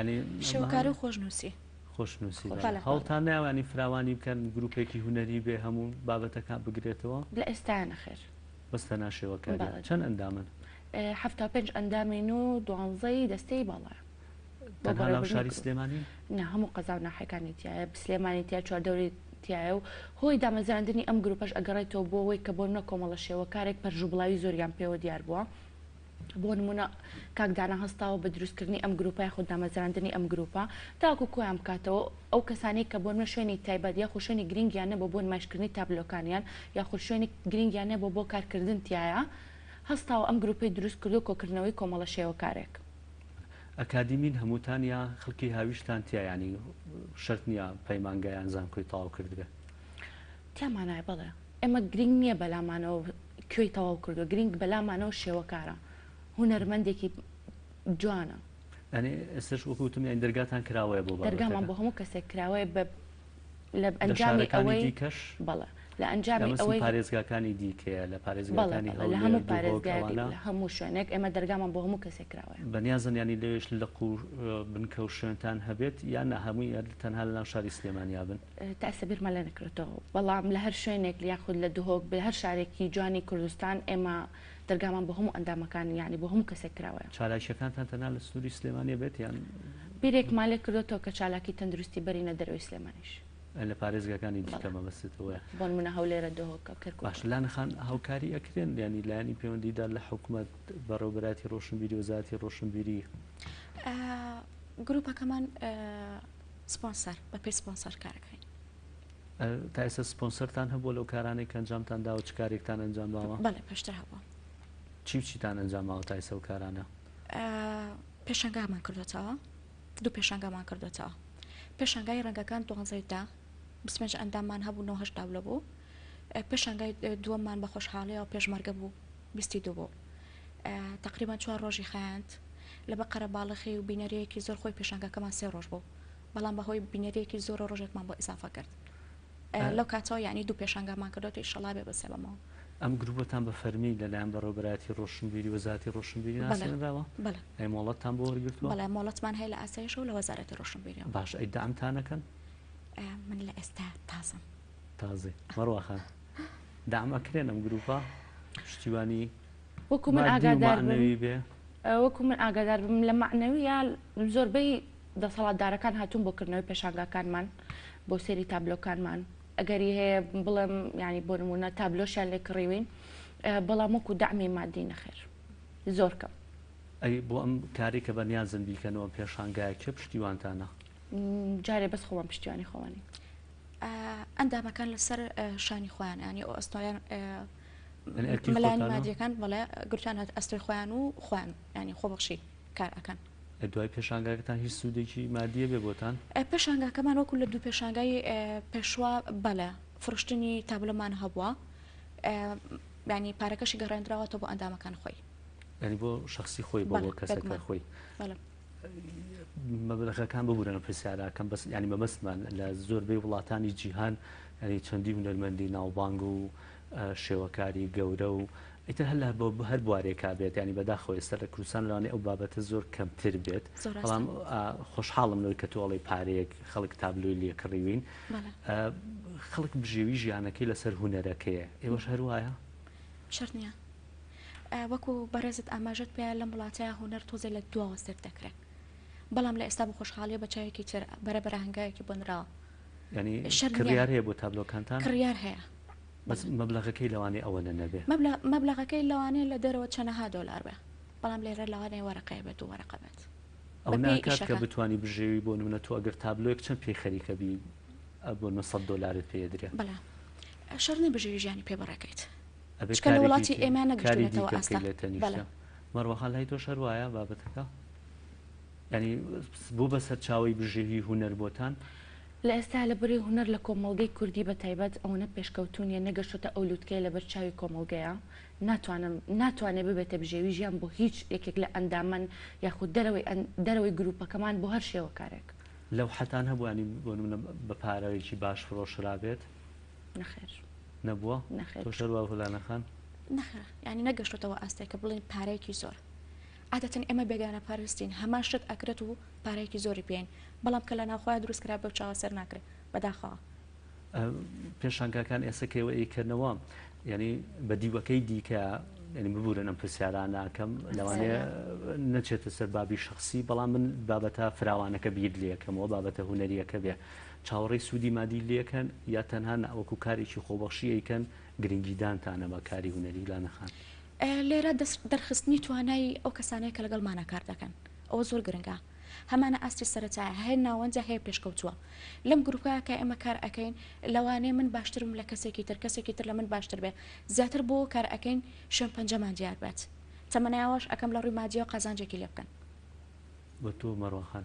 شێوەکار و خۆشنووسی خۆشنووسی هەڵتان ناوانی فراوانی بکەن گروپێکی هوەری بێ هەموو بابەتەکان بگرێتەوە لە ئێستا نەخێر بەستە ناشێوەکاری چەند ئەندامن 75 ئەندامین و 12 دەستەی باڵایە تەنها لەو شاری سلێمانی نه هەموو قەزا و ناحەکانی تایە سلێمانی تیا چواردەوری تایە و هۆی دامەزراندنی ئەم گروپەش ئەگەڕێتەوە بۆ ئەوەی کە بۆ نە کۆمەڵە شێوەکارێک پەرژوبڵاوی زۆریان پێوە دیار بووە بۆ نمونە کاکدانە هەستاوە بە دروستکردنی ئەم گروپای خۆ دامەزراندنی ئەم گروپە تاکو کۆیان بکاتەوە ئەو کەسانی کە بۆ نە شوێنی تایبەت یا خۆ شوێنی گرنگیانە بۆ نمایشکردنی تابلۆکانیان یا خۆ شوێنی گرنگیانە بۆ کارکردن تایە هەستاوە ئەم گروپی دروست کردو کۆکردنەوەی کۆمەڵە شێوەکارێک ئەکادیمین هەمووتان یا خەڵکی هاویشتان تیا ینی شەرت نییە پەیمانگەیان زانکۆی تاو کردوێ تیامانای بڵێ ئێمە گرنگ نییە بەلامانەوە کوێی تەواو کردو گرنگ بەلامانەوە شێوەکارە هوەرمەندێکی جوانە ئەنێ ئێستش وەکوتم یان دەرگاتان کراوەیە بۆ دەرگامان بۆ هەموو کەسێک کراوەیە لە ئەنجامی ئەوەی دیکەش بەڵێ لە ئەنجامی ئەوەی پارێزگاکانی دیکەیە لە پارێزگاکانی لە هەموو پارێزگای لە هەموو شوێنێک ئێمە دەرگامان بۆ هەموو کەسێک کراوەیە بەنیازن ینی لەوێش لە قوور بنکە و شوێنتان هەبێت یان هەمووی تەنها لە ناو شاری سلێمانیا بن تا سەبیرمە لێ نەکرێتەوە بەڵام لە هەر شوێنێک یاخود لە دهۆک بە هەر شارێکی جوانی کوردستان ئێمە دەرگامان بۆ هەموو ئەندامەکان یعنی بۆ هەموو کەسێک کراوەیە چالایشەکانتان تەنها لە سنووری سلێمانیا بێت یان بیرێکمان لێ کردوەوە کە چالاکی تەندروستی بەرینە دەرەوەی سلێمانیش لە پارێزگاکانی دیکەمە بەستەوە بۆ منە هەولێرە دۆهۆکە کرد باش لانەخان هاوکاری ئەکرێن ینی لایانی پەیوەندیدا لە حکوومەت بەڕێوەبەراتی ڕۆشنبیری وەزارەتی ڕۆشنبیری گروپەکەمان سپۆنسەر بە پێی سپۆنسەر کارەکەین تا ئێستا سپۆنسەرتان هەبووە لەو کارانێک ئەنجامتان داوە چ کارێکتان ئەنجام داوە بەڵێ پێشتر هەبووە چیتان ئەنجاماوە تا ئێستا و کارانە پێشنگامان کردوێتەوە دوو پێشنگامان کردوێتەوە پێشنگای ڕەنگەکان 12 بسمێنج ئەنداممان هەبوو 9 داولە بوو پێشنگای دووەممان بە خۆشحاڵیەوە پێشمەرگە بوو 22 بوو تقریبا 4 ڕۆژی خەیاند لە بەقەرە باڵەخی و بینەریەکی زۆر خۆی پێشنگەکەمان 3 ڕۆژ بوو بەڵام بەهۆی بینەریەکی زۆر ڕۆژێکمان بۆ ئیسافە کرد لەو کاتەوە یعنی دوو پێشنگامان کردوەوە ئینشەڵا بێ بەسێبەمەوە ئەم گروپەتان بە فەرمی لەلایەن بەڕێوەبەراتی ڕۆشنبیری وەزارەتی ڕۆشنبیری ناسێنراوە ئەی مۆڵەتتان بۆ وەرگرتووە بەڵێ مۆڵەتمان هەیە لە ئاسایشەوە لە وەزارەتی ڕۆشنبیری باش ئەی دامتانەکەن من لە ئێستا تازم تازێ مەڕواخان دامەکرێن ئەم گروپە شتیوانی وەکو من ئاگادارنەوی بێ وەکو من ئاگادار بم لە معنەویە زۆربەی دەسەڵاتدارەکان هاتوون بۆکردنەوەی پێشانگاکانمان بۆ سێری تابلۆکانمان ئەگەری هەیە بڵێم ینی بۆ نمونە تابلۆشیان لێ کڕیوین بەڵام وەکو دامی مادی نەخێر زۆر کەم ئەی بۆ ئەم کاری کە بەنیازن بیکەنەوە پێشانگایە چه پشتیوانتانە جارێ بەس خۆمان پشتیوانی خۆوانی ئەندامەکان لەسەر شانی خۆیان ینی ئەو ئەستۆیان مەلایانی مادیەکان بەڵێ گرتیان هات ئەستۆی خۆیان و خوان ینی خۆبەخشی کار ئەکەن دوای پێشانگاکەتان هیچ سوودێکی مادیە بێ بۆتان پێشانگاکەمان وەکو لە دوو پێشانگای پێشوا بەڵێ فرشتنی تابلۆمان هەبووە ینی پارەکەشی گەڕێنراوەتەوە بۆ ئەندامەکان خۆی ینی بۆ شخصی خۆی بۆ کەسەکە خۆی مەبلەغەکان ببوورن پرسیارەکەم بەس ینی بەمەستمان لە زۆربەی وڵاتانی جیهان ینی چەندی هونەرمەندی ناوبانگ و شێوەکاری گەورە و ئیتر هەلا بۆ هەر بوارێکا بێت ینی بەداخۆ ئێستا لە کوردستان لەوانەیە ئەو بابەتە زۆر کەمتر بێت بەڵام خۆشحاڵم لەوەی کە تۆ ئەڵێی پارەیەک خەڵک تابلۆی لێکڕیوین خەڵک بژێوی ژیانەکەی لەسەر هونەرەکەیە ئێوەش هەروایە شەرت نییە وەکو بەڕێزت ئاماژەت پێیان لەم وڵاتەیە هونەر تۆزێ لە دواوە سەر دەکرێت بەڵام لە ئێستا بە خۆشحاڵیە بە چاوێکی تر بەرەبەر هەنگایەکی بۆنراوە ینی کڕیار هەیە بۆ تابلۆکانتان کڕیار هەیە بەس مەبلەغەکەی لەوانەیە ئەوە نەبێ مەبلەغەکەی لەوانەیە لە دەرەوە چەندەها دۆلار بێ بەڵام لێرە لەوانەیە وەرەقەیە بێت و وەرەقە بێت ئەو ناکات کە بتوانی بژێوی بۆ نمونە تۆ ئەگەر تابلۆیەک چەند پێی خەریکە بی بۆ 900 دلارت پێدرێت بەڵێ شەرنی بژێوی ژیانی پێ بەڕێکەیت چکە لە وڵاتی ئێمە نەگەشتێتەوە ئاستا مەڕوەخان لای تۆ شەر وایە بابەتەکە ینی بۆ بەسەر چاوی بژێوی هونەر بۆتان لە ئێستا لە بەری هونەر لە کۆمەڵگەی کوردی بە تایبەت ئەوەنە پێشکەوتونیە نەگەشتە ئەو لووتکەی لە بەرچاوی کۆمەڵگەیە ناتوانێت ببێتە بژێوی ژیان بۆ هیچ یەکێک لە ئەندامەن یاخود دەرەوەی گروپەکەمان بۆ هەر شێوەکارێک لەو حەتان هەبووانی بۆ بە پارەوەیکی باش فرۆشرا بێت نەخێر نەبووە تۆ شەر وا هولانەخان نەخێر ینی نەگەشتەوە ئاستێک کە بڵێن پارەیەکی زۆر عادەتەن ئێمە بێگانە پاراستین هەمان شت ئەکرێت و پارەیەکی زۆری پێین بەڵام کە لە ناوخۆی دروستکرا بە چاوە سەر ناکرێت بەداخەوە پێشانگاکان ئێسەکەوە ئیکردنەوە یعنی بە دیوەکەی دیکە ینی ببوورن ئەم پرسیاران ناکەم لەوانەیە نەچێتە سەر بابی شخصی بەڵام من بابەتە فراوانەکە بیر لێکەمەوە بابەتە هوەریەکە بێ چاوەڕێی سوودی مادی لێکەن یا تەنها وەکو کارێکی خۆبەخشی ئەیکەن گرنگیدانتانە بە کاری هوەری لا نەخان لێرە دەرخستنی توانای ئەو کەسانەیە کە لەگەڵمانە کار دەکەن ئەوە زۆر گرنگە هەمانە ئاستی سەرەتایە هەیە ناوەنجە هەیە پێشکەوتووە لەم گروپەیە کە ئێمە کار ئەەکەین لەوانەیە من باشترم لە کەسێکی تر کەسێکی تر لە من باشتر بێ زیاتر بۆ کار ئەەکەین شوێن پەنجەمان دیار بێت تەمەنایەوەش ئەەکەم لە ڕووی مادیە و قەزانجێکی لێ بکەن بە تۆ مەڕۆخان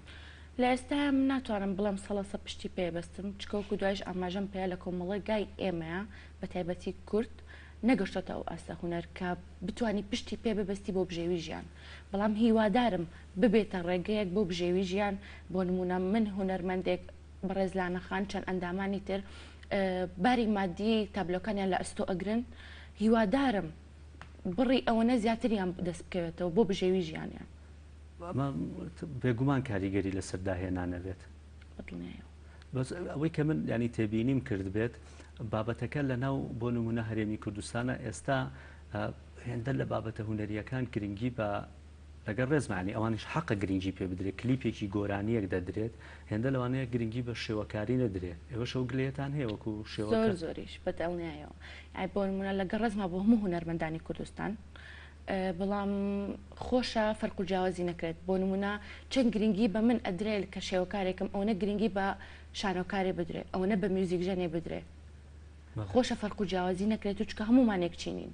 لە ئێستا من ناتوانم بڵم سەڵەسە پشتی پێبستم چکەوەکو دوایش ئاماژەم پێ لە کۆمەڵی گای ئێمەیە بە تایبەتی کورد نەگەشتێتە ئەو ئاستا هوەر کە بتانی پشتی پێ ببستی بۆ بژێوی ژیان بەڵام هیوادارم ببێتە ڕێگەیەک بۆ بژێوی ژیان بۆ نمونە من هوەرمەندێک بەڕێزلانەخان چەند ئەندامانی تر باری مادی تابلۆکانیان لە ئەستۆ ئەگرن هیوادارم بڕی ئەوەنە زیاتریان دەست بکەوێتەوە بۆ بژێوی ژیانیان بێگومان کاریگەری لەسەر داهێنانەبێت بەس ئەوەی کە من ینی تێبینیم کرد بێت بابەتەکە لە ناو بۆ نمونە هەرێمی کوردستانە ئێستا هێندە لە بابەتە هوەریەکان گرنگی بە لەگەر ڕێزمانی ئەوانش حەقە گرنگی پێ بدرێت کلیپێکی گۆرانیەک دەدرێت هێندە لەوانەیە گرنگی بە شێوەکاری نەدرێت ئێوە شەو گلێتان هەیە وەکو شێوە زۆریش بەدڵنیایەوە بۆ نمونە لەگەر ڕێزما بۆ هەموو هوەرمەندانی کوردستان بەڵام خۆشە فەرق و جیاوازی نەکرێت بۆ نمونە چەند گرنگی بە من ئەدرێت کە شێوەکارێکم ئەوەنە گرنگی بە شانۆکارێ بدرێت ئەوەنە بە میوزیک ژەنێ بدرێت خۆشە فەرق و جیاوازی نەکرێت و چکە هەمومانێک چینین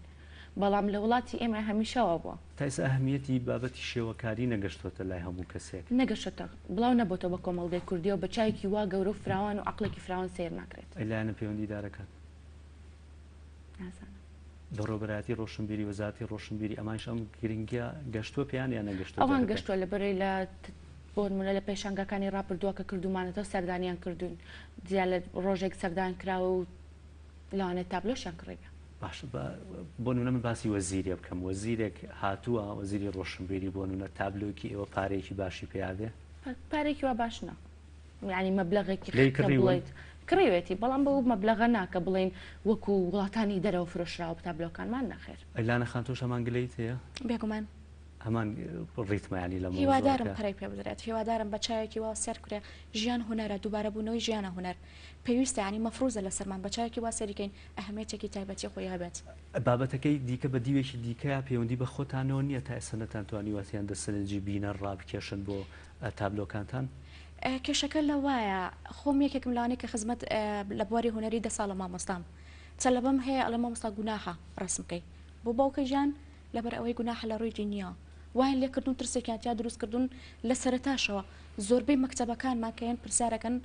بەڵام لە وڵاتی ئێمە هەمیشەوە بووە تایسە ئەهمیەتی بابەتی شێوەکاری نەگەشتۆتە لای هەموو کەسێک نەگەشتە بڵاو نەبووتە بە کۆمەڵگەی کوردیەوە بە چایکی وا گەورە و فراوان و عقلێکی فراوان سیر ناکرێت ئەلایەنە پەیوەندیدارەکان بەڕۆبەتی ڕۆشنبیری وەزارەتی ڕۆشنبیری ئەمانش ئەم گرنگیە گەشتووە پێیان یان نەگەشتووە ئەوان گەشتووە لەبەرەی لە بۆ نمونە لە پێشانگەکانی ڕاپردووە کە کردومانەتەوە سەردانیان کردوون جیا لە ڕۆژێک سەردان کراوە و لەوانێت تابلۆشیان کڕێبە باش بۆ نمونە من باسی وەزیرێ بکەم وەزیرێک هاتووە وەزیری ڕۆشنبیری بۆ نمونە تابلۆکی ئێوە پارێکی باشی پێیاوێ پارێکی وا باش نە یعنی مەبلەغێکی بڵێیت کڕێوێتی بەڵام بە مەبلەغە ناکە بڵێن وەکو وڵاتانی دەرەوە فرۆشراوە بتابلۆکانمان نەخێر ئەلانە خان تۆش هەمان گلەیت هەیە بێگومان هەمان ڕیتمانی لە هیوادارم پەرەی پێ بدرێت هیوادارم بە چایەکی وا سەر کورێ ژیان هوەرە دووبارە بوونەوەی ژیانە هوەر پێویستە ینی مەفروزە لە سەرمان بە چایەکی وا سەریکەین ئەهەمێتێکی تایبەتی خۆی هەبێت بابەتەکەی دیکە بە دیوێکی دیکە پەیوەندی بە خۆتانەوە نییە تا ئێستا نەتانتوانی واتیان دەسەنجی بینە ڕابکێشن بۆ تابلۆکانتان کێشەکە لە وایە خۆم یەکێکم لەوانەیە کە خزمەت لە بواری هوەری 10 ساڵە مامۆستام چەلەبەم هەیە ئەلە مامۆستا گوناحە ڕسمکەی بۆ باوکە ژیان لەبەر ئەوەی گوناحە لە ڕووی دینیە وایان لێکردون ترسێکیانتیا دروستکردون لە سەرەتاشەوە زۆربەی مەکتەبەکانمان کەیان پرسیارەکەن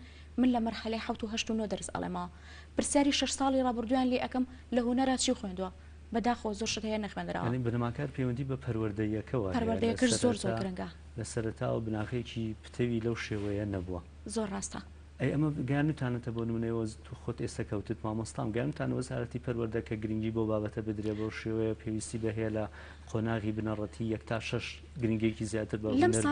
من لە مەرحەلەی 7 و 8 و 9 دەرس ئەڵێمەوە پرسیاری 6 ساڵی ڕابردویان لێ ئەەکەم لە هوەرە چی خوێندووە بەداخۆ زۆر شت هەیە نەخوێندراوە بنەماکار پەیوەندی بە پەروەردەیەکەوە پەروەردەیەکەش زۆر گرنگە لە سەرەتاوە بناغێکی پتەوی لەو شێوەیە نەبووە زۆر ڕاستە ئەی ئەمە گیانتانێتە بۆ نمونەوە تو خۆت ئێستا کەوتت مامۆستام گیانتان وەزارەتی پەروەردەکە گرنگی بۆ بابەتە بدرێ بۆ شێوەیە پێویستی بەهەیە لە قۆناغی بنەڕەتی 1 تا 6 گرنگێکی زیاتر بە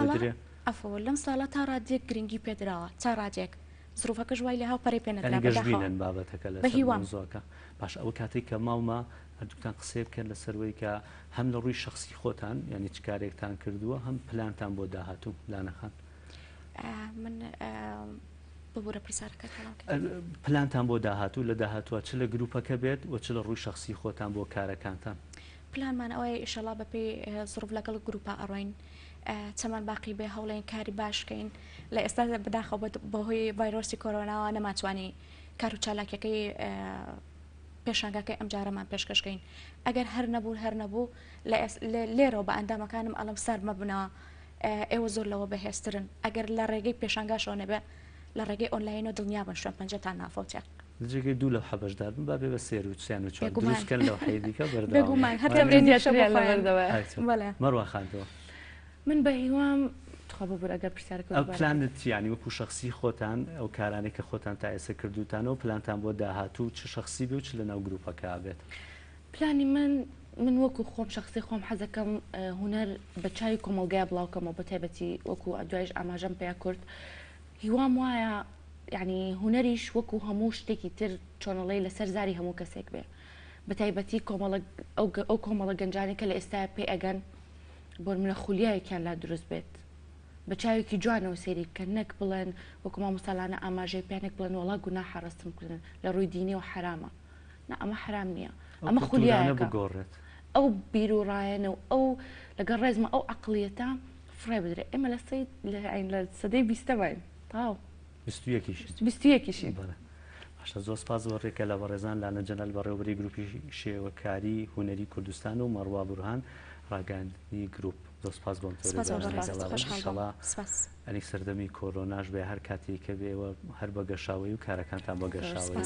بدرێ ئەفۆ لەم ساڵە تا ڕادێک گرنگی پێدراوە تا ڕادێک زروفەکە ژوای لە هاو پەرەی پێنەگەشتبینن بابەتەکە لە هیوامزۆکە باش ئەوە کاتێک کە ماومە هەردووتان قسێ بکەن لەسەروەی کە هەم لە ڕووی شخصی خۆتان یعنی چ کارێکتان کردووە هەم پلانتان بۆ داهاتوو لانەخان من ببوورە پرسیارەکە پلانتان بۆ داهاتوو لە داهاتووە چ لە گروپەکە بێت و چ لە ڕووی شخصی خۆتان بۆ کارەکانتان پلانمان ئەوەیە ئیشەڵا بەپێی زۆر لەگەڵ گروپە ئەڕۆین چەمان باقی بێ هەوڵێن کاری باشکەین لە ئێستا بەداخەوە بەهۆی ڤایرۆسی کۆرۆناوە نەماتوانی کار و چالاکیەکەی پێشانگاکەی ئەم جارەمان پێشکەشکەین ئەگەر هەر نەبوو لێرەوە بە ئەندامەکانم ئەڵم سەر مەبنەوە ئێوە زۆر لەوە بەهێسترن ئەگەر لە ڕێگەی پێشانگاشەوە نەبێ لە ڕێگەی ئۆنلاینەوە دڵنیابن شوێن پەنجەتان نافۆتێک جێگەی دوو لە حەبەشدار بن با بێ بە سێر و چیان و چوار دروستکەن لەو حەیدیکە بەردەوام هەتا مەڕوا خاندەوە من بە هیوام بەگەر پرسیارەکە پلانت یانی وەکو شخصی خۆتان ئەو کارانێک کە خۆتان تا ئێستا کردوتانەوە پلانتان بۆ داهاتوو چ شخصی بێ و چ لە ناو گروپەکە بێت پلانی من من وەکو خۆم شخصی خۆم حەزەکەم هوەر بە چاوی کۆمەلگای بڵاوکەمەوە بە تایبەتی وەکو دوایش ئاماژەم پێیا کورد هیوام وایە یعنی هوەریش وەکو هەموو شتێکی تر چۆنەڵی لەسەر زاری هەموو کەسێک بێ بە تایبەتی ئەو کۆمەڵە گەنجانی کە لە ئێستا پێ ئەگەن بۆ منە خولیایەکیان لا دروست بێت بە چاوێکی جوانەوە سێری کە نەک بڵێن وەکو مامۆستاڵانە ئاماژەی پیانێک بڵێن وڵا گونا حڕستم کردن لە ڕووی دینی و حرامە نه ئەمە حرام نییە ئەمە خولیایە بگۆڕێت ئەو بیرروڕایەنە و ئەو لەگەڵ ڕێزمە ئەو عقلیەتە فڕێ بدرێت ئێمە لە سەدەی بیستەماین تاو 21کیشی باشە زۆر سپاس بۆ ڕێکە لە بەڕێزان لاەنە جەنەل بەڕێوەبەری گروپی شێوەکاری هوەری کوردستان و مەڕوا بورهان ڕاگەاندنی گروپ زۆر سپاس بۆم ئەنی سەردەمی کۆرۆناش بێ هەر کاتێک کە بێەوە هەر بە گەشاوی و کارەکانتان بە گەشاوی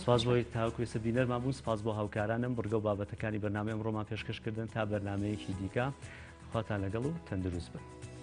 سپاس بۆی تاوکوێ سەبینەرمان بوون سپاس بۆ هاوکارانم بڕگە و بابەتەکانی بەرنامە ئەمڕۆمان پێشکەش کردن تا بەرنمەیەکی دیکە خواتان لەگەڵ و تەندروست بن.